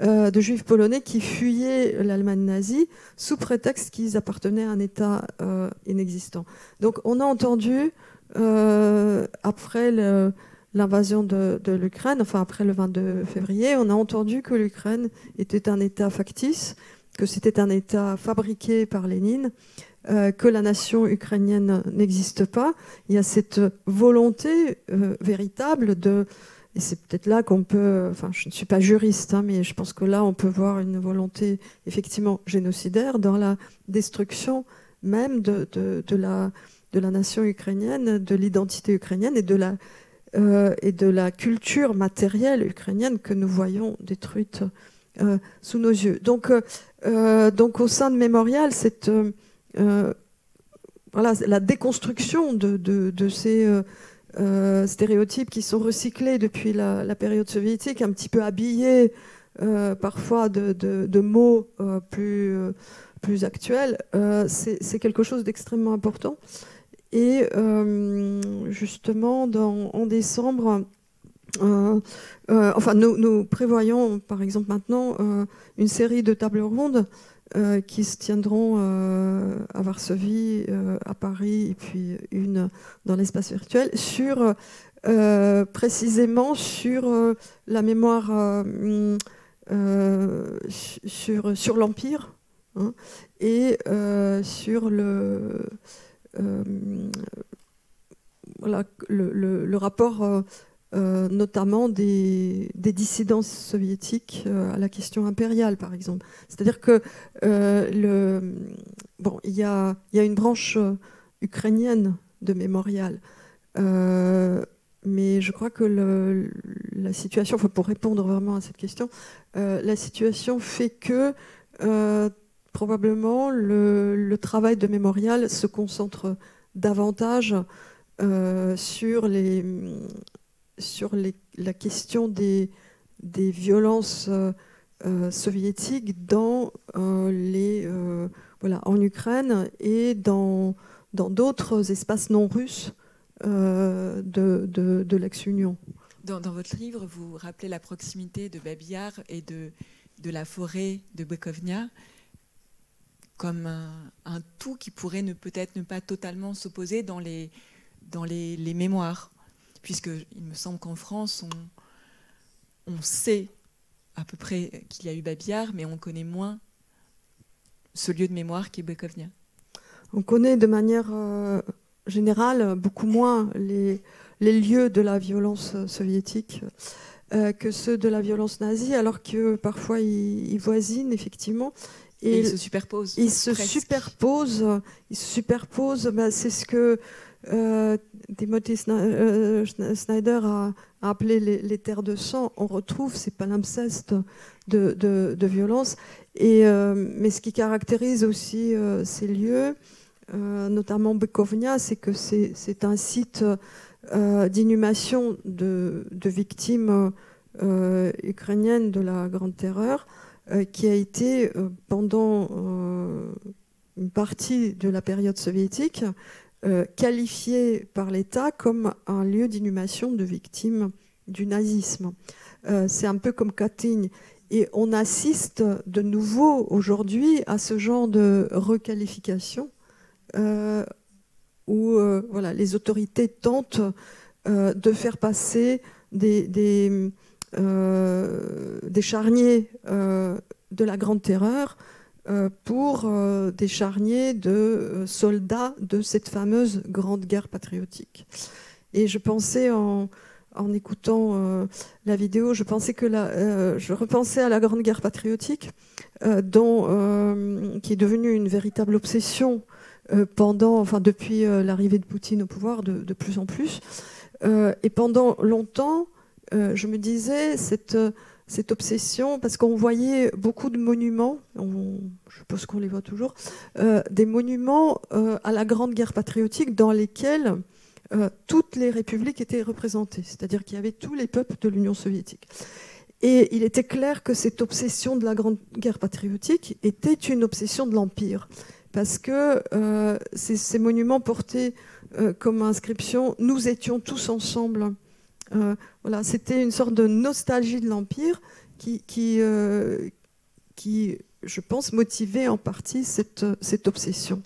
de Juifs polonais qui fuyaient l'Allemagne nazie sous prétexte qu'ils appartenaient à un État inexistant. Donc on a entendu, après l'invasion de l'Ukraine, enfin après le 22 février, on a entendu que l'Ukraine était un État factice, que c'était un État fabriqué par Lénine, que la nation ukrainienne n'existe pas. Il y a cette volonté véritable et c'est peut-être là qu'on peut, enfin je ne suis pas juriste, mais je pense que là on peut voir une volonté effectivement génocidaire dans la destruction même de la nation ukrainienne, de l'identité ukrainienne et de la culture matérielle ukrainienne que nous voyons détruite sous nos yeux. Donc au sein de Mémorial, la déconstruction de ces stéréotypes qui sont recyclés depuis la période soviétique, un petit peu habillés parfois de mots plus actuels, c'est quelque chose d'extrêmement important. Et justement, en décembre, nous prévoyons par exemple maintenant une série de tables rondes qui se tiendront à Varsovie, à Paris, et puis une dans l'espace virtuel, précisément sur la mémoire, sur l'Empire, et sur le rapport notamment des dissidences soviétiques à la question impériale, par exemple. C'est-à-dire que il y a une branche ukrainienne de Mémorial, mais je crois que la situation, pour répondre vraiment à cette question, la situation fait que probablement le travail de Mémorial se concentre davantage sur la question des violences soviétiques dans en Ukraine et dans d'autres espaces non russes de l'ex-Union. Dans votre livre, vous rappelez la proximité de Babi Yar et de la forêt de Bukovnia comme un tout qui pourrait peut-être ne pas totalement s'opposer dans les mémoires. Puisqu'il me semble qu'en France, on sait à peu près qu'il y a eu Babi Yar, mais on connaît moins ce lieu de mémoire qui est Bukovnia. On connaît de manière générale beaucoup moins les lieux de la violence soviétique que ceux de la violence nazie, alors que parfois ils voisinent effectivement. Et ils se superposent. Ils se superposent. C'est ce que Timothy Snyder a appelé les terres de sang. On retrouve ces palimpsestes de violence. Mais ce qui caractérise aussi ces lieux, notamment Bukovnia, c'est que c'est un site d'inhumation de victimes ukrainiennes de la Grande Terreur, qui a été, pendant une partie de la période soviétique, qualifié par l'État comme un lieu d'inhumation de victimes du nazisme. C'est un peu comme Katyn. Et on assiste de nouveau aujourd'hui à ce genre de requalification où les autorités tentent de faire passer des charniers de la Grande Terreur pour des charniers de soldats de cette fameuse Grande Guerre patriotique. Et je pensais, en écoutant la vidéo, je repensais à la Grande Guerre patriotique, qui est devenue une véritable obsession depuis l'arrivée de Poutine au pouvoir de plus en plus. Et pendant longtemps, je me disais, cette obsession, parce qu'on voyait beaucoup de monuments, je suppose qu'on les voit toujours, des monuments à la Grande Guerre patriotique dans lesquels toutes les républiques étaient représentées, c'est-à-dire qu'il y avait tous les peuples de l'Union soviétique. Et il était clair que cette obsession de la Grande Guerre patriotique était une obsession de l'Empire, parce que ces monuments portaient comme inscription « Nous étions tous ensemble ». C'était une sorte de nostalgie de l'Empire qui, je pense, motivait en partie cette obsession.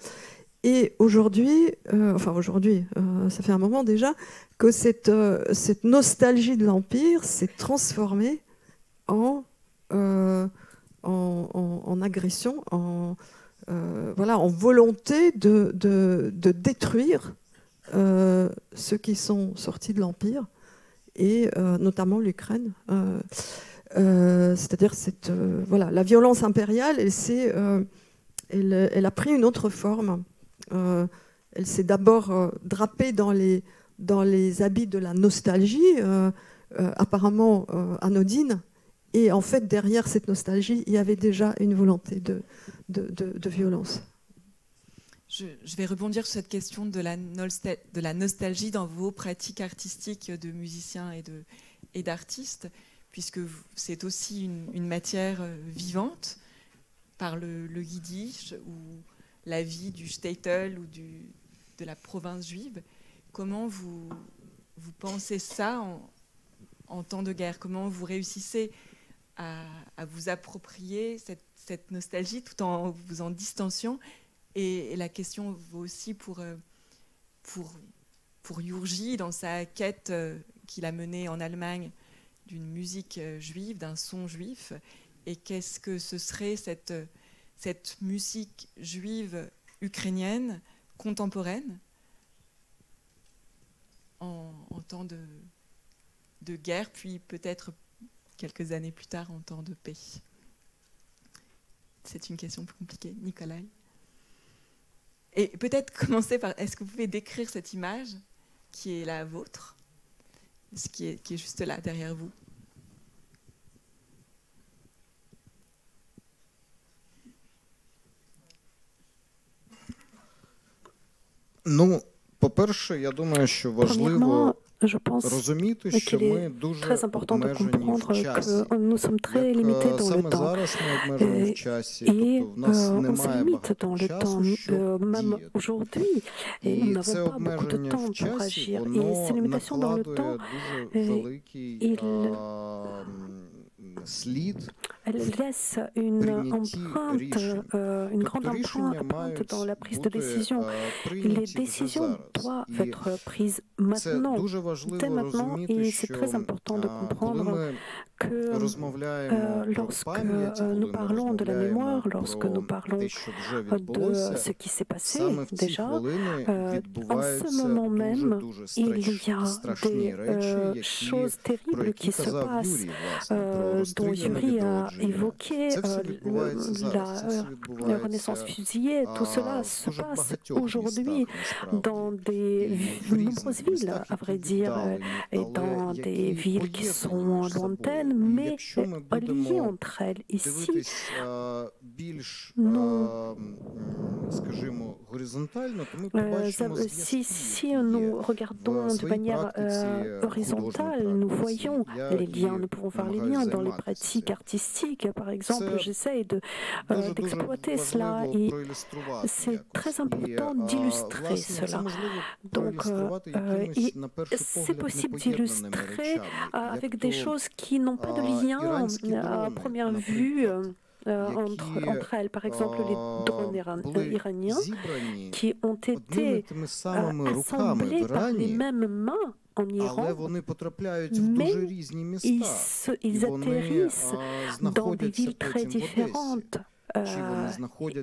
Et aujourd'hui, ça fait un moment déjà, que cette nostalgie de l'Empire s'est transformée en agression, en volonté de détruire ceux qui sont sortis de l'Empire, et notamment l'Ukraine. C'est-à-dire la violence impériale, elle a pris une autre forme. Elle s'est d'abord drapée dans les habits de la nostalgie, apparemment anodine, et en fait derrière cette nostalgie, il y avait déjà une volonté de violence. Je vais rebondir sur cette question de la nostalgie dans vos pratiques artistiques de musiciens et d'artistes, puisque c'est aussi une matière vivante par le yiddish ou la vie du shtetl ou de la province juive. Comment vous pensez ça en temps de guerre? Comment vous réussissez à vous approprier cette nostalgie tout en vous en distanciant? Et la question vaut aussi pour Yurgi dans sa quête qu'il a menée en Allemagne d'une musique juive, d'un son juif. Et qu'est-ce que ce serait cette musique juive ukrainienne contemporaine en temps de guerre, puis peut-être quelques années plus tard en temps de paix. C'est une question plus compliquée. Nikolai. Et peut-être commencer par, est-ce que vous pouvez décrire cette image qui est la vôtre, qui est juste là, derrière vous? Ну, по-перше, я думаю, що важливо Je pense qu'il est très important de comprendre que nous sommes très limités dans le temps. Et on se limite dans le temps, même aujourd'hui. Et nous n'avons pas beaucoup de temps pour agir. Et ces limitations dans le temps, elle laisse une empreinte, une grande empreinte dans la prise de décision. Les décisions doivent être prises maintenant, dès maintenant, et c'est très important de comprendre que lorsque nous parlons de la mémoire, lorsque nous parlons de ce qui s'est passé déjà, en ce moment même, il y a des choses terribles qui se passent, dont Yuri a évoqué la renaissance fusillée. Tout cela se passe aujourd'hui dans des nombreuses villes, à vrai dire, et dans des villes qui sont lointaines, mais liées entre elles. Ici, si nous regardons de manière horizontale, nous voyons les liens, nous pouvons voir les liens dans les pratiques artistiques. Par exemple, j'essaie d'exploiter cela et c'est très important d'illustrer cela. Donc, c'est possible d'illustrer avec des choses qui n'ont pas de lien à première vue entre elles. Par exemple, les drones iraniens qui ont été assemblés par les mêmes mains en Iran, mais ils atterrissent dans des villes très différentes.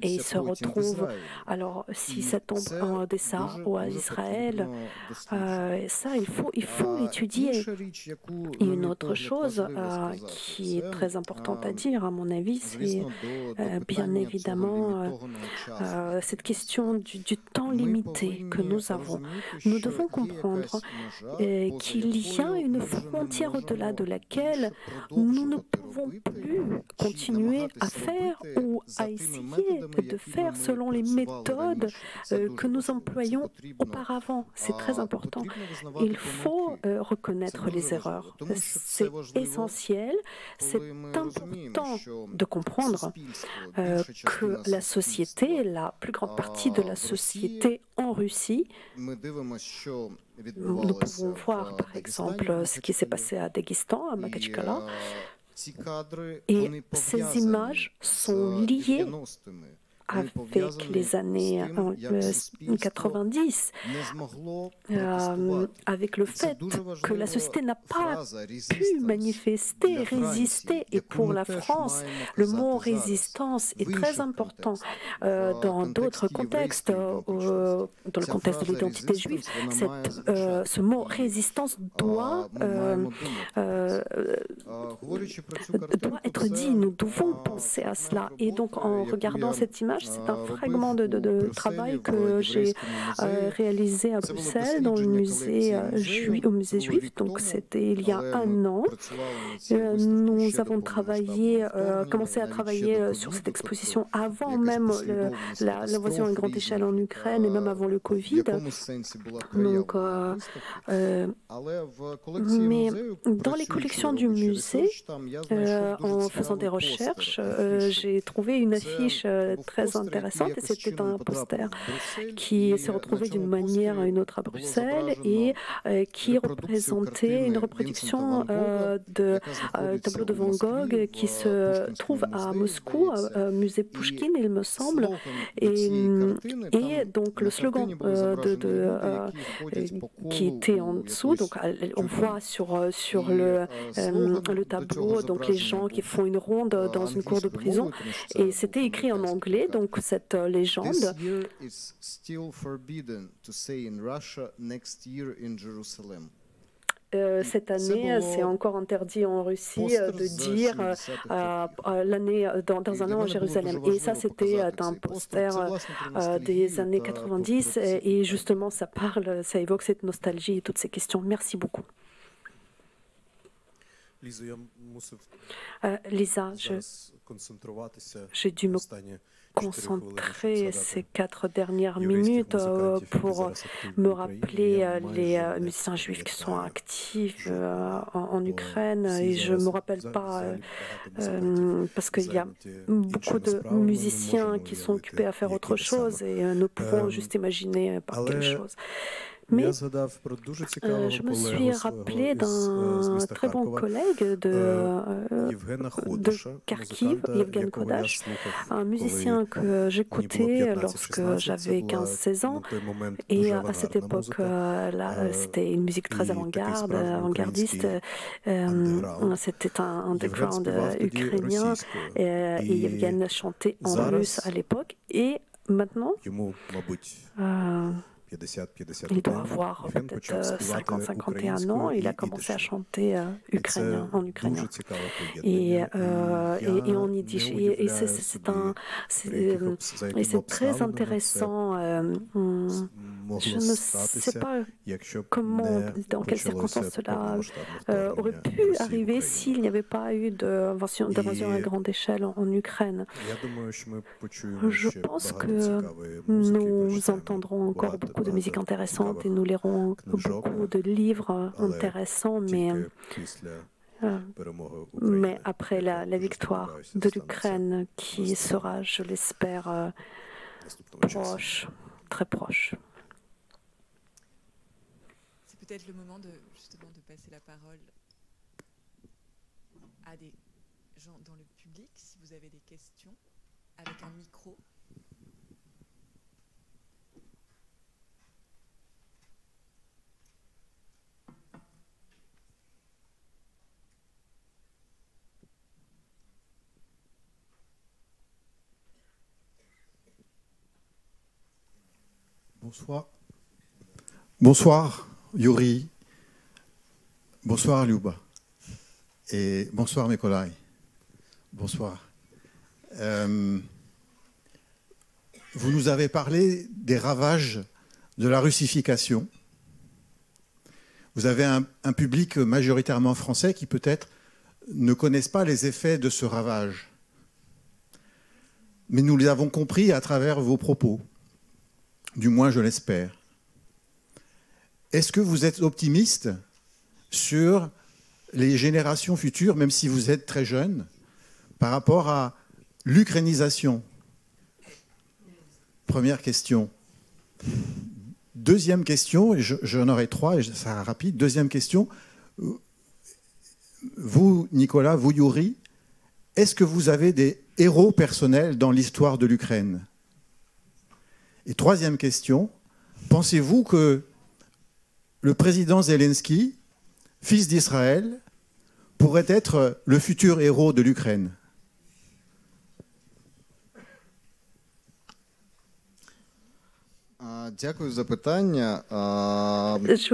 Et ils se retrouvent, alors si ça tombe en Odessa ou à Israël, ça il faut l'étudier. Et une autre chose qui est très importante à dire, à mon avis, c'est bien évidemment cette question du temps limité que nous avons. Nous devons comprendre qu'il y a une frontière au-delà de laquelle nous ne pouvons plus continuer à faire ou à essayer de faire selon les méthodes que nous employions auparavant. C'est très important. Il faut reconnaître les erreurs. C'est essentiel. C'est important de comprendre que la société, la plus grande partie de la société en Russie, nous pouvons voir par exemple ce qui s'est passé à Daghestan, à Makhatchkala, et ces images sont liées avec les années 90, avec le fait que la société n'a pas pu manifester, résister. Et pour la France, le mot résistance est très important. Dans d'autres contextes, dans le contexte de l'identité juive, ce mot résistance doit être dit. Nous devons penser à cela. Et donc, en regardant cette image, c'est un fragment de travail que j'ai réalisé à Bruxelles, dans le musée au musée juif. Donc c'était il y a un an. Nous avons commencé à travailler sur cette exposition avant même l'invasion à grande échelle en Ukraine et même avant le Covid. Donc, mais dans les collections du musée, en faisant des recherches, j'ai trouvé une affiche très intéressante et c'était un poster qui s'est retrouvé d'une manière à une autre à Bruxelles et qui représentait une reproduction de tableau de Van Gogh qui se trouve à Moscou, au musée Pouchkine, il me semble. Et donc le slogan qui était en dessous, donc on voit sur le tableau donc les gens qui font une ronde dans une cour de prison et c'était écrit en anglais. Donc cette légende. cette année, c'est encore interdit en Russie de dire l'année dans un an à Jérusalem. Et ça, c'était un poster des années 90. Et justement, ça évoque cette nostalgie et toutes ces questions. Merci beaucoup. Lisa, j'ai dû me concentrer ces 4 dernières minutes pour me rappeler les musiciens juifs qui sont actifs en Ukraine. Et je ne me rappelle pas, parce qu'il y a beaucoup de musiciens qui sont occupés à faire autre chose et nous pouvons juste imaginer par quelle chose. Mais je me suis rappelé d'un très bon collègue de Kharkiv, Yevgen Kodash, un musicien que j'écoutais lorsque j'avais 15-16 ans. Et à cette époque-là, c'était une musique très avant-gardiste. C'était un underground ukrainien. Et Yevgen chantait en russe à l'époque. Et maintenant, il doit avoir peut-être 50-51 ans. Il a commencé à chanter en ukrainien et en yiddish. Et c'est très intéressant. Je ne sais pas comment, dans quelles circonstances cela aurait pu arriver s'il n'y avait pas eu d'invasion à grande échelle en Ukraine. Je pense que nous entendrons encore beaucoup de musique intéressante et nous lirons beaucoup de livres intéressants, mais après la victoire de l'Ukraine qui sera, je l'espère, proche, très proche. C'est peut-être le moment justement de passer la parole à des gens dans le public, si vous avez des questions, avec un micro. Bonsoir. Bonsoir, Yuri. Bonsoir, Liuba. Et bonsoir, Mykolai. Bonsoir. Vous nous avez parlé des ravages de la russification. Vous avez un public majoritairement français qui peut-être ne connaissent pas les effets de ce ravage. Mais nous les avons compris à travers vos propos. Du moins, je l'espère. Est-ce que vous êtes optimiste sur les générations futures, même si vous êtes très jeune, par rapport à l'ukrainisation? Première question. Deuxième question, et j'en aurai 3, et ça sera rapide. Deuxième question. Vous, Nicolas, vous, Yuri, est-ce que vous avez des héros personnels dans l'histoire de l'Ukraine? Et troisième question, pensez-vous que le président Zelensky, fils d'Israël, pourrait être le futur héros de l'Ukraine? Je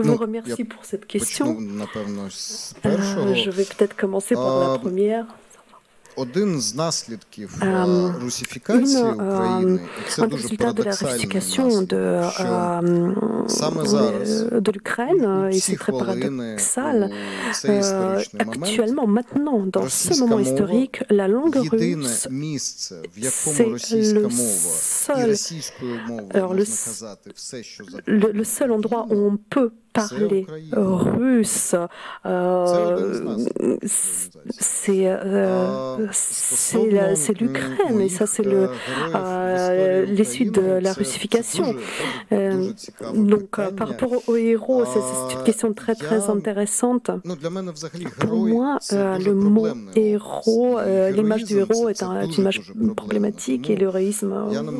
vous remercie pour cette question. Je vais peut-être commencer par la première. Un des résultats de la russification de l'Ukraine, et c'est très paradoxal, actuellement, maintenant, dans ce moment historique, la langue russe, c'est le seul endroit où on peut parler russe, c'est l'Ukraine, et ça c'est l'issue de la russification. Donc par rapport aux héros, c'est une question très très intéressante. Pour moi, le mot héros, l'image du héros est une image problématique, et l'héroïsme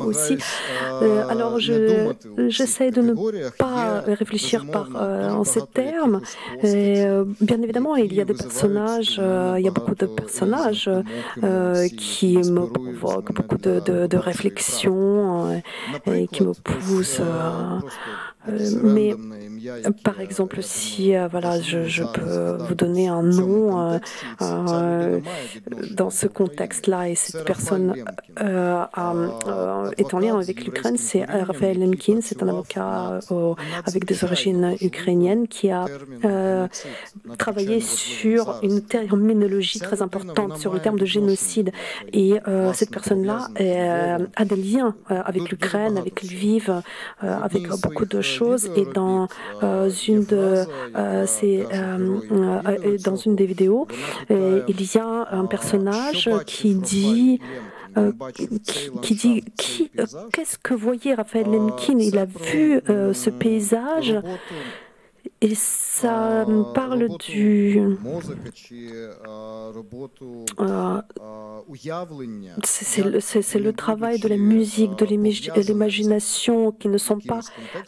aussi. Alors j'essaie de ne pas réfléchir en ces termes. Bien évidemment, il y a des personnages, il y a beaucoup de personnages qui me provoquent beaucoup de réflexions et qui me poussent. Mais Par exemple, si voilà, je peux vous donner un nom dans ce contexte-là, et cette personne est en lien avec l'Ukraine, c'est Raphaël Lemkin, c'est un avocat avec des origines ukrainiennes qui a travaillé sur une terminologie très importante, sur le terme de génocide. Et cette personne-là a des liens avec l'Ukraine, avec Lviv, avec beaucoup de choses. Et dans une des vidéos, il y a un personnage qui dit qu'est-ce que voyait Raphaël Lemkin? Il a vu ce paysage et ça parle c'est le travail de la musique, de l'imagination qui ne sont pas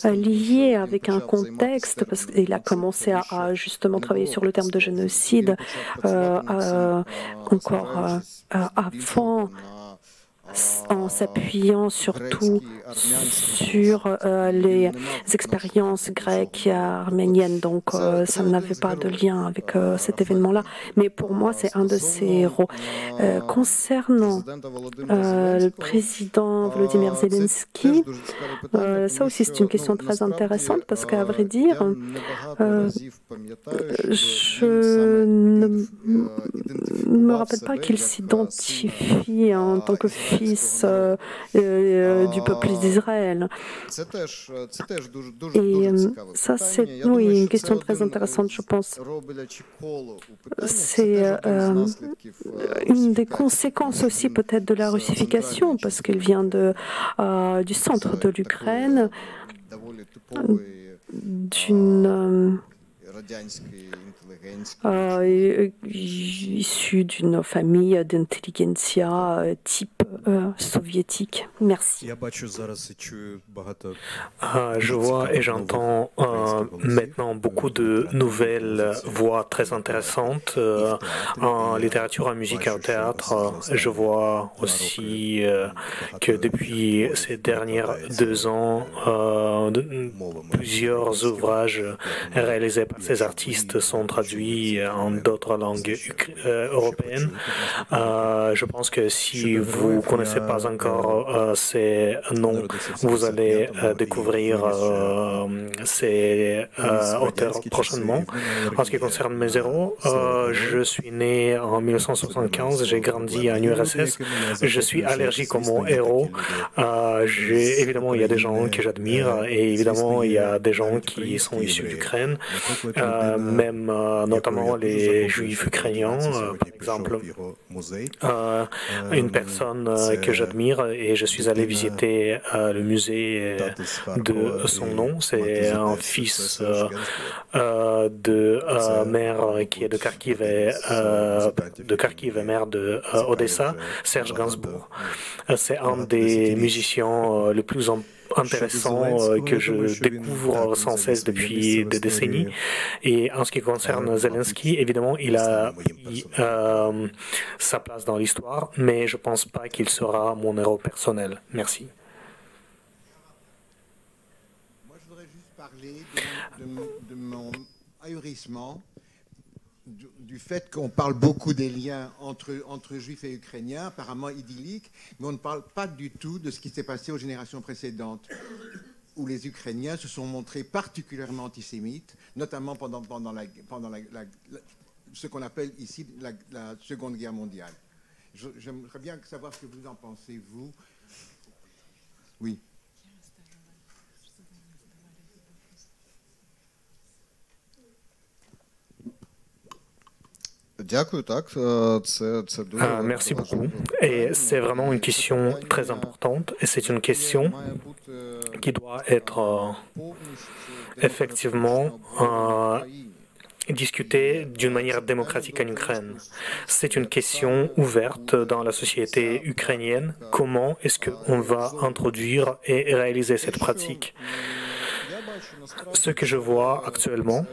liés avec un contexte, parce qu'il a commencé à justement travailler sur le terme de génocide encore avant, en s'appuyant surtout sur les expériences grecques et arméniennes. Donc ça n'avait pas de lien avec cet événement-là. Mais pour moi, c'est un de ces héros. Concernant le président Volodymyr Zelensky, ça aussi c'est une question très intéressante parce qu'à vrai dire, je ne me rappelle pas qu'il s'identifie en tant que fils du peuple d'Israël. Et ça, c'est une question très intéressante, je pense. C'est une des conséquences aussi peut-être de la russification, parce qu'elle vient du centre de l'Ukraine, d'une issu d'une famille d'intelligentsia type soviétique. Merci. Je vois et j'entends maintenant beaucoup de nouvelles voix très intéressantes en littérature, en musique et au théâtre. Je vois aussi que depuis ces dernières 2 ans, plusieurs ouvrages réalisés par ces artistes sont traduits en d'autres langues européennes. Je pense que si vous ne connaissez pas encore ces noms, vous allez découvrir ces auteurs prochainement. En ce qui concerne mes héros, je suis né en 1975, j'ai grandi en URSS, je suis allergique aux mots héros. Évidemment, il y a des gens que j'admire et évidemment, il y a des gens qui sont issus d'Ukraine, même notamment les juifs ukrainiens, par exemple. Une personne que j'admire et je suis allé visiter le musée de son nom. C'est un fils de maire qui est de Kharkiv et maire de Odessa, Serge Gainsbourg. C'est un des musiciens les plus intéressant que je découvre sans cesse depuis des décennies. Et en ce qui concerne Zelensky, évidemment, il a pris sa place dans l'histoire, mais je ne pense pas qu'il sera mon héros personnel. Merci. Moi, je voudrais juste parler de mon ahurissement, du fait qu'on parle beaucoup des liens entre juifs et ukrainiens, apparemment idylliques, mais on ne parle pas du tout de ce qui s'est passé aux générations précédentes, où les Ukrainiens se sont montrés particulièrement antisémites, notamment pendant ce qu'on appelle ici la Seconde Guerre mondiale. J'aimerais bien savoir ce que vous en pensez, vous. Oui. Merci beaucoup. Et c'est vraiment une question très importante et c'est une question qui doit être effectivement discutée d'une manière démocratique en Ukraine. C'est une question ouverte dans la société ukrainienne. Comment est-ce qu'on va introduire et réaliser cette pratique? Ce que je vois actuellement,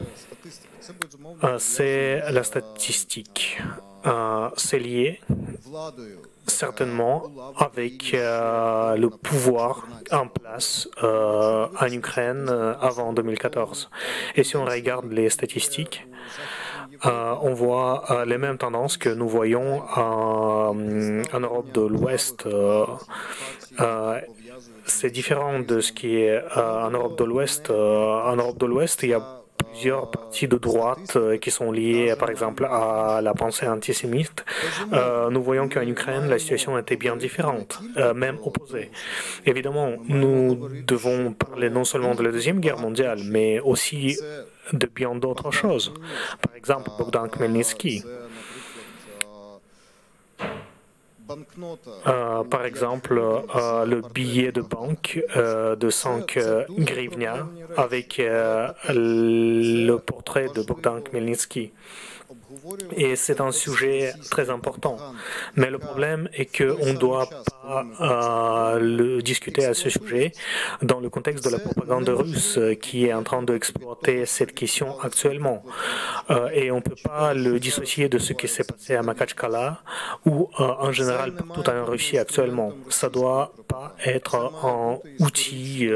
c'est la statistique. c'est lié certainement avec le pouvoir en place en Ukraine avant 2014. Et si on regarde les statistiques, on voit les mêmes tendances que nous voyons en Europe de l'Ouest. C'est différent de ce qui est en Europe de l'Ouest. En Europe de l'Ouest, il y a plusieurs partis de droite qui sont liés, par exemple, à la pensée antisémite. Nous voyons qu'en Ukraine, la situation était bien différente, même opposée. Évidemment, nous devons parler non seulement de la Deuxième Guerre mondiale, mais aussi de bien d'autres choses. Par exemple, Bogdan Khmelnytsky. Par exemple, le billet de banque de 5 hryvnia avec le portrait de Bogdan Khmelnytsky. Et c'est un sujet très important. Mais le problème est qu'on ne doit pas le discuter à ce sujet dans le contexte de la propagande russe qui est en train d'exploiter cette question actuellement. Et on ne peut pas le dissocier de ce qui s'est passé à Makhatchkala ou en général partout en Russie actuellement. Ça ne doit pas être un outil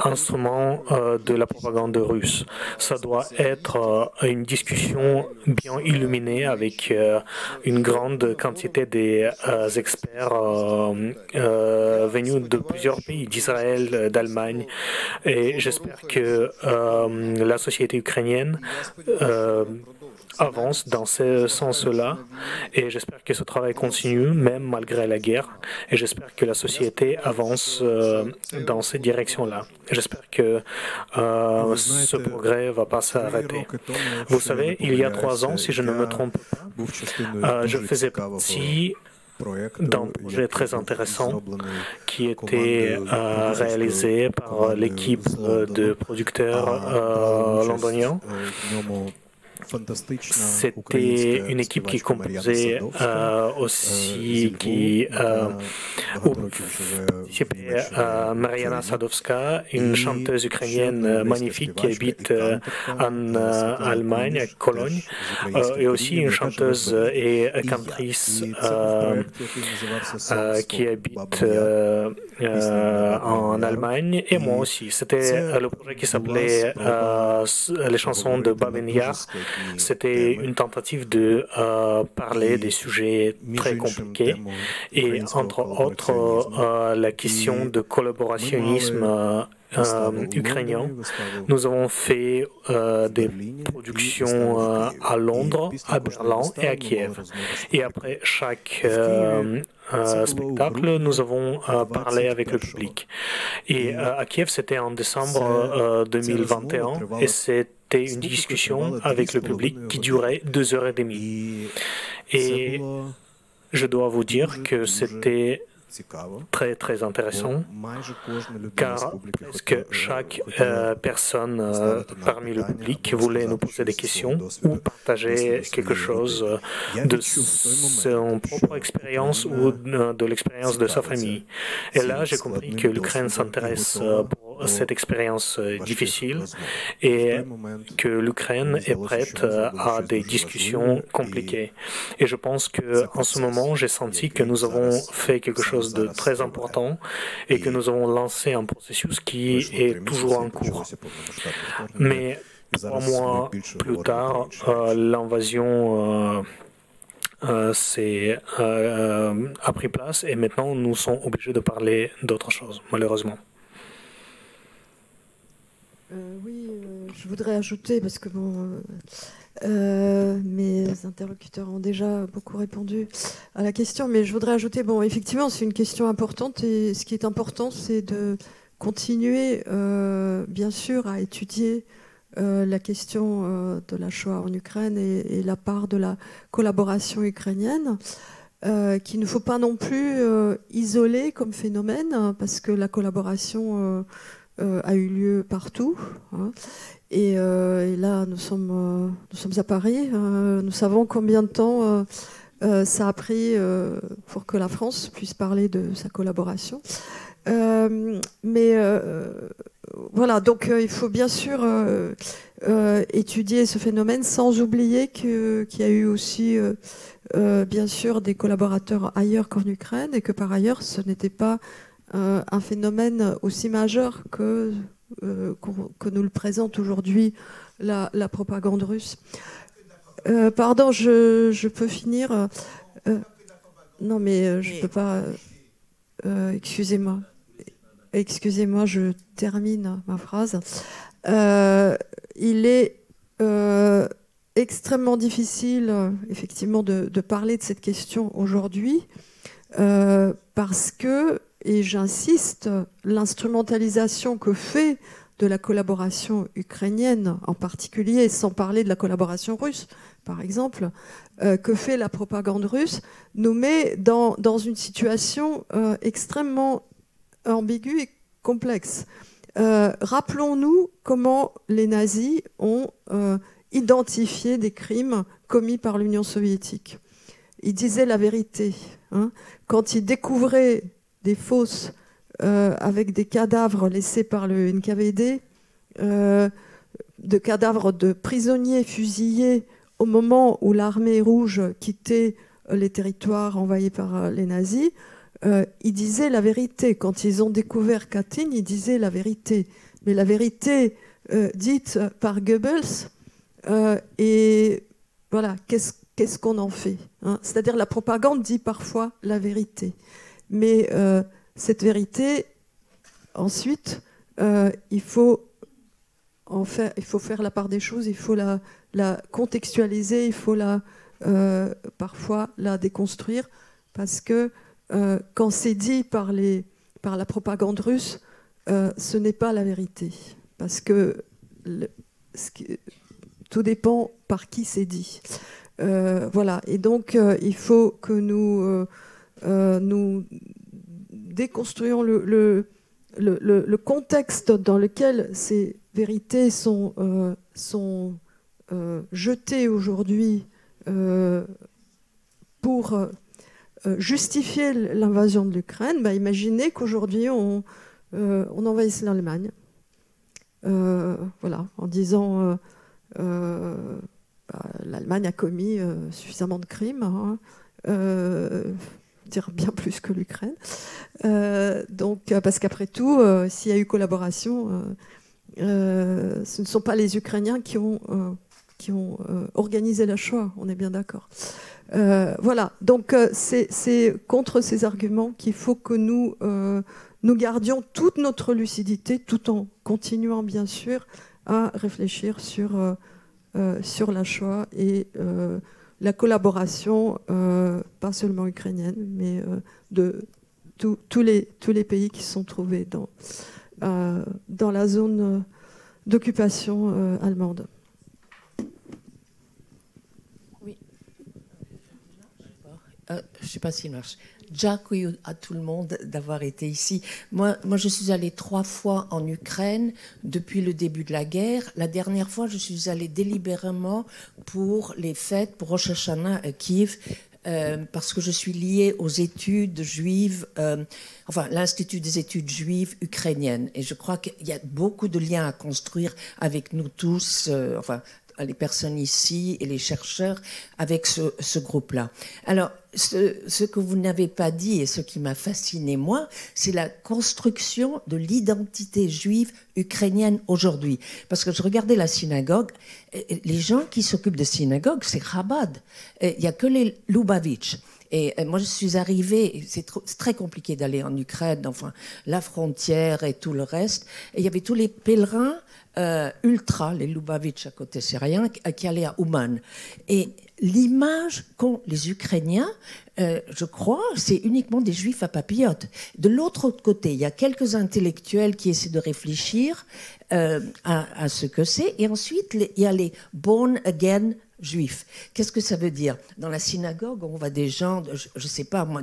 instrument de la propagande russe. Ça doit être une discussion bien illuminée avec une grande quantité des experts venus de plusieurs pays, d'Israël, d'Allemagne. Et j'espère que la société ukrainienne avance dans ce sens-là et j'espère que ce travail continue même malgré la guerre et j'espère que la société avance dans cette direction-là. J'espère que ce progrès ne va pas s'arrêter. Vous savez, il y a 3 ans, si je ne me trompe pas, je faisais partie d'un projet très intéressant qui était réalisé par l'équipe de producteurs londoniens. C'était une équipe qui composait aussi, qui participait à Mariana Sadowska, une chanteuse ukrainienne magnifique qui habite en Allemagne, à Cologne, et aussi une chanteuse et cantrice qui habite en Allemagne, et moi aussi. C'était le projet qui s'appelait Les chansons de Babin Yar. C'était une tentative de parler des sujets très compliqués et entre autres la question de collaborationnisme ukrainien. Nous avons fait des productions à Londres, à Berlin et à Kiev. Et après chaque spectacle, nous avons parlé avec le public. Et à Kiev, c'était en décembre 2021 et c'était une discussion avec le public qui durait 2h30. Et je dois vous dire que c'était très très intéressant car presque chaque personne parmi le public voulait nous poser des questions ou partager quelque chose de son propre expérience ou de l'expérience de sa famille. Et là, j'ai compris que l'Ukraine s'intéresse pour cette expérience difficile et que l'Ukraine est prête à des discussions compliquées. Et je pense qu'en ce moment, j'ai senti que nous avons fait quelque chose de très important et que nous avons lancé un processus qui est toujours en cours. Mais 3 mois plus tard, l'invasion a pris place et maintenant nous sommes obligés de parler d'autre chose, malheureusement. Oui, je voudrais ajouter, parce que bon, mes interlocuteurs ont déjà beaucoup répondu à la question, mais je voudrais ajouter, bon, effectivement, c'est une question importante, et ce qui est important, c'est de continuer, bien sûr, à étudier la question de la Shoah en Ukraine et la part de la collaboration ukrainienne, qu'il ne faut pas non plus isoler comme phénomène, parce que la collaboration a eu lieu partout. Hein. Et là, nous sommes à Paris. Nous savons combien de temps ça a pris pour que la France puisse parler de sa collaboration. Mais voilà, donc il faut bien sûr étudier ce phénomène sans oublier qu'il y a eu aussi, bien sûr, des collaborateurs ailleurs qu'en Ukraine et que par ailleurs, ce n'était pas un phénomène aussi majeur que nous le présente aujourd'hui la propagande russe. Pardon, je peux finir non, mais je ne peux pas... excusez-moi. Excusez-moi, je termine ma phrase. Il est extrêmement difficile, effectivement, de parler de cette question aujourd'hui parce que, et j'insiste, l'instrumentalisation que fait de la collaboration ukrainienne en particulier, sans parler de la collaboration russe, par exemple, que fait la propagande russe, nous met dans une situation extrêmement ambiguë et complexe. Rappelons-nous comment les nazis ont identifié des crimes commis par l'Union soviétique. Ils disaient la vérité. Hein. Quand ils découvraient des fosses avec des cadavres laissés par le NKVD, de cadavres de prisonniers fusillés au moment où l'armée rouge quittait les territoires envahis par les nazis, ils disaient la vérité. Quand ils ont découvert Katyn, ils disaient la vérité. Mais la vérité dite par Goebbels, et voilà, qu'est-ce qu'on en fait, hein? C'est-à-dire la propagande dit parfois la vérité. Mais cette vérité, ensuite, il faut faire la part des choses, il faut la contextualiser, il faut parfois la déconstruire, parce que quand c'est dit par la propagande russe, ce n'est pas la vérité, parce que tout dépend par qui c'est dit. Voilà, et donc il faut que nous déconstruisions le contexte dans lequel ces vérités sont jetées aujourd'hui pour justifier l'invasion de l'Ukraine. Bah, imaginez qu'aujourd'hui on envahisse l'Allemagne, voilà, en disant l'Allemagne a commis suffisamment de crimes, hein, dire bien plus que l'Ukraine. Donc, parce qu'après tout, s'il y a eu collaboration, ce ne sont pas les Ukrainiens qui ont organisé la Shoah, on est bien d'accord. Voilà, donc c'est contre ces arguments qu'il faut que nous gardions toute notre lucidité, tout en continuant bien sûr à réfléchir sur la Shoah et la collaboration, pas seulement ukrainienne, mais de tous les pays qui se sont trouvés dans la zone d'occupation allemande. Oui. Je ne sais pas s'il marche. Dziękuję à tout le monde d'avoir été ici. Moi, je suis allée 3 fois en Ukraine depuis le début de la guerre. La dernière fois, je suis allée délibérément pour les fêtes, pour Rosh Hashanah à Kiev, parce que je suis liée aux études juives, enfin l'Institut des études juives ukrainiennes. Et je crois qu'il y a beaucoup de liens à construire avec nous tous, enfin les personnes ici et les chercheurs avec ce groupe-là. Alors, ce que vous n'avez pas dit et ce qui m'a fasciné, moi, c'est la construction de l'identité juive ukrainienne aujourd'hui. Parce que je regardais la synagogue, les gens qui s'occupent de synagogue, c'est Chabad. Il n'y a que les Lubavitch. Et moi, je suis arrivée, c'est très compliqué d'aller en Ukraine, enfin, la frontière et tout le reste. Et il y avait tous les pèlerins ultra, les Lubavitch à côté syriens, qui allaient à Ouman. Et l'image qu'ont les Ukrainiens, je crois, c'est uniquement des Juifs à papillotes. De l'autre côté, il y a quelques intellectuels qui essaient de réfléchir à ce que c'est. Et ensuite, il y a les born again Juifs. Qu'est-ce que ça veut dire? Dans la synagogue, on voit des gens, je ne sais pas moi,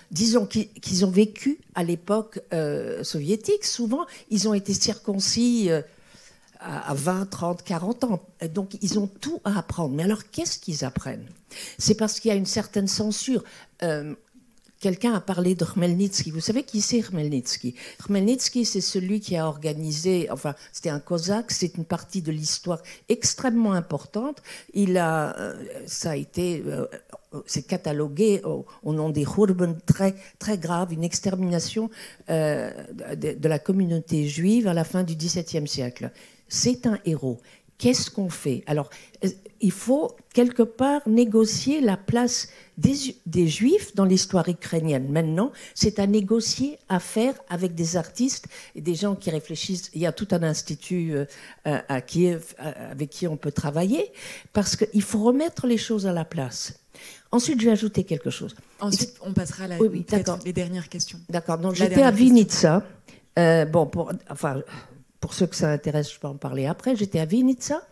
disons qu'ils ont vécu à l'époque soviétique. Souvent, ils ont été circoncis à 20, 30, 40 ans. Donc, ils ont tout à apprendre. Mais alors, qu'est-ce qu'ils apprennent? C'est parce qu'il y a une certaine censure. quelqu'un a parlé de Khmelnytsky. Vous savez qui c'est Khmelnytsky? Khmelnytsky, c'est celui qui a organisé, enfin, c'était un cosaque, c'est une partie de l'histoire extrêmement importante. Ça a été, c'est catalogué au nom des Khurban, très, très grave, une extermination de la communauté juive à la fin du XVIIe siècle. C'est un héros. Qu'est-ce qu'on fait? Alors, il faut quelque part négocier la place des Juifs dans l'histoire ukrainienne. Maintenant, c'est à négocier, à faire avec des artistes et des gens qui réfléchissent. Il y a tout un institut à Kiev avec qui on peut travailler, parce qu'il faut remettre les choses à la place. Ensuite, je vais ajouter quelque chose. Ensuite, on passera à les dernières questions. D'accord. Donc, j'étais à Vinitsa. Pour ceux que ça intéresse, je peux en parler après. J'étais à Vinitsa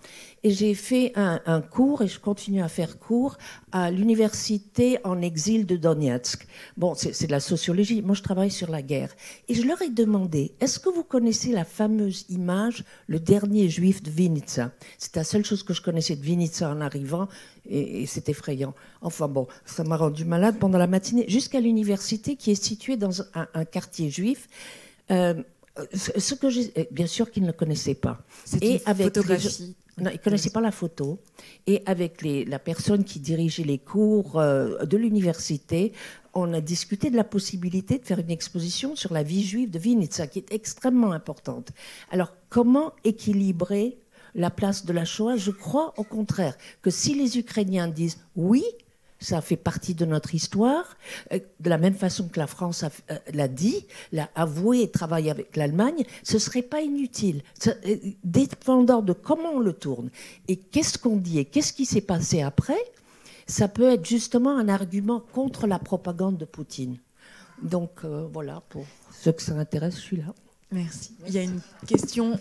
et j'ai fait un cours, et je continue à faire cours, à l'université en exil de Donetsk. Bon, c'est de la sociologie. Moi, je travaille sur la guerre. Et je leur ai demandé, est-ce que vous connaissez la fameuse image, le dernier juif de Vinitsa? C'est la seule chose que je connaissais de Vinitsa en arrivant, et c'est effrayant. Enfin bon, ça m'a rendu malade pendant la matinée, jusqu'à l'université qui est située dans un quartier juif. Ce que bien sûr qu'ils ne connaissaient pas. C'est une photographie. Non, ils ne connaissaient pas la photo. Et avec la personne qui dirigeait les cours de l'université, on a discuté de la possibilité de faire une exposition sur la vie juive de Vinitsa, qui est extrêmement importante. Alors, comment équilibrer la place de la Shoah? Je crois au contraire que si les Ukrainiens disent oui, ça fait partie de notre histoire, de la même façon que la France l'a dit, l'a avoué et travaille avec l'Allemagne, ce ne serait pas inutile, dépendant de comment on le tourne. Et qu'est-ce qu'on dit et qu'est-ce qui s'est passé après, ça peut être justement un argument contre la propagande de Poutine. Donc voilà, pour ceux que ça intéresse, je suis là. Merci. Il y a une question.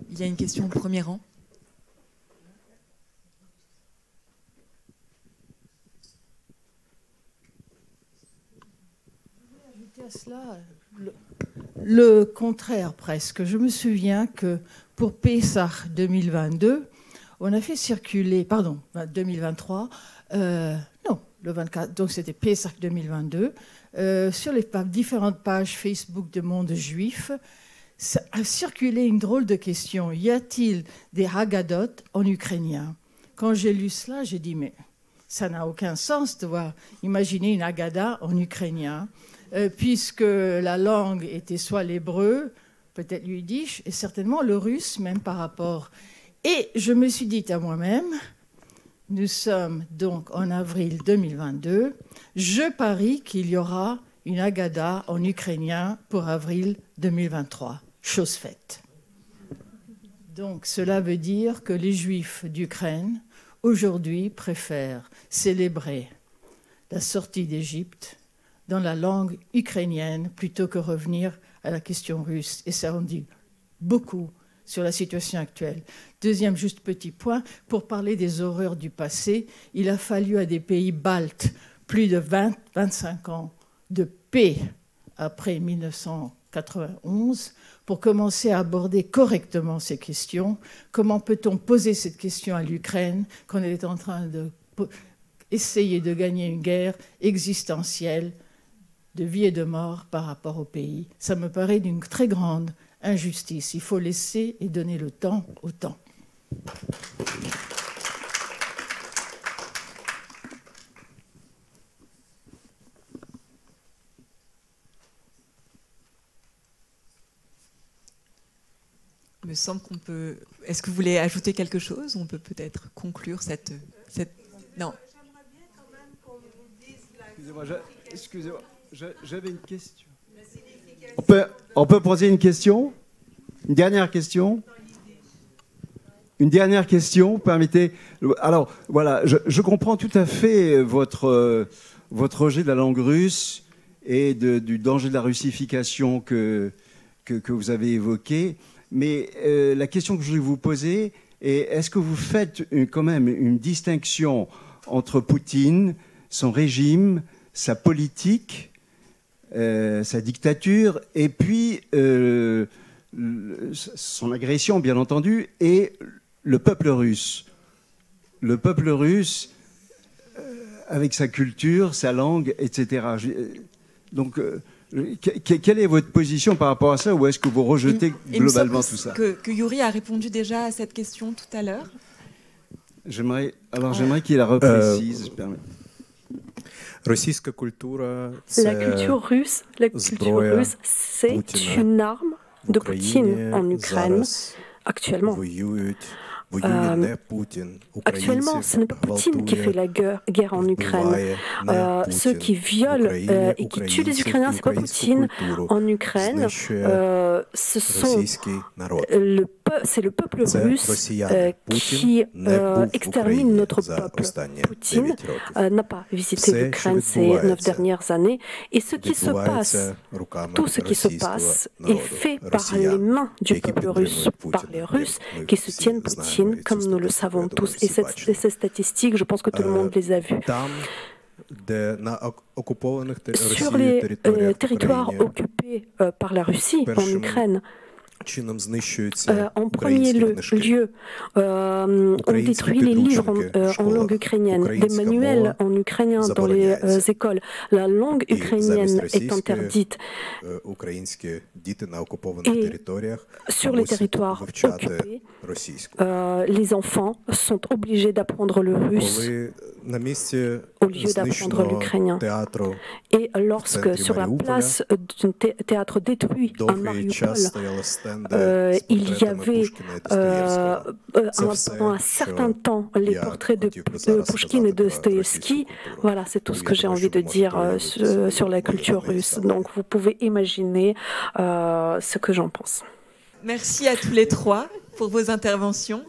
Il y a une question au premier rang. À cela, le contraire presque. Je me souviens que pour Pessah 2022, on a fait circuler, 2023, non, le 24, donc c'était Pessah 2022, sur les différentes pages Facebook de Monde Juif, ça a circulé une drôle de question. Y a-t-il des Haggadot en ukrainien? Quand j'ai lu cela, j'ai dit, mais ça n'a aucun sens de voir imaginer une Haggadah en ukrainien. Puisque la langue était soit l'hébreu, peut-être le yiddish, et certainement le russe, même par rapport. Et je me suis dit à moi-même, nous sommes donc en avril 2022, je parie qu'il y aura une Haggadah en ukrainien pour avril 2023. Chose faite. Donc cela veut dire que les Juifs d'Ukraine, aujourd'hui, préfèrent célébrer la sortie d'Égypte dans la langue ukrainienne plutôt que revenir à la question russe. Et ça en dit beaucoup sur la situation actuelle. Deuxième juste petit point, pour parler des horreurs du passé, il a fallu à des pays baltes plus de 25 ans de paix après 1991 pour commencer à aborder correctement ces questions. Comment peut-on poser cette question à l'Ukraine quand elle est en train d'essayer de gagner une guerre existentielle de vie et de mort par rapport au pays? Ça me paraît d'une très grande injustice. Il faut laisser et donner le temps au temps. Il me semble qu'on peut... Est-ce que vous voulez ajouter quelque chose? On peut peut-être conclure cette... Non. J'aimerais bien quand même qu'on vous dise la... Excusez-moi. J'avais une question. On peut poser une question? Une dernière question? Une dernière question, permettez. Alors, voilà, je comprends tout à fait votre rejet de la langue russe et du danger de la russification que vous avez évoqué. Mais la question que je voulais vous poser est, est-ce que vous faites quand même une distinction entre Poutine, son régime, sa politique, sa dictature, et puis son agression, bien entendu, et le peuple russe? le peuple russe, avec sa culture, sa langue, etc. Donc, quelle est votre position par rapport à ça, ou est-ce que vous rejetez globalement tout ça? Que Yuri a répondu déjà à cette question tout à l'heure. J'aimerais qu'il la reprécise. La culture russe, c'est une arme de Poutine en Ukraine actuellement. Actuellement, ce n'est pas Poutine qui fait la guerre en Ukraine. Ceux qui violent et qui tuent les Ukrainiens, ce n'est pas Poutine. En Ukraine, c'est le peuple russe qui extermine notre peuple. Poutine n'a pas visité l'Ukraine ces 9 dernières années. Et ce qui se passe, tout ce qui se passe est fait par les mains du peuple russe, par les Russes qui soutiennent Poutine, comme nous le savons tous. Et ces statistiques, je pense que tout le monde les a vues. Sur les territoires occupés par la Russie, en Ukraine, en premier lieu, on détruit les livres en langue ukrainienne, des manuels en ukrainien dans les écoles. La langue ukrainienne est interdite. Et sur les territoires occupés, les enfants sont obligés d'apprendre le russe au lieu d'apprendre l'ukrainien. Et lorsque, sur la place d'un théâtre détruit à Mariupol, il y avait pendant un certain temps les portraits de Pouchkine et de Dostoïevski. Voilà, c'est tout ce que j'ai envie de dire sur la culture russe. Donc vous pouvez imaginer ce que j'en pense. Merci à tous les trois pour vos interventions.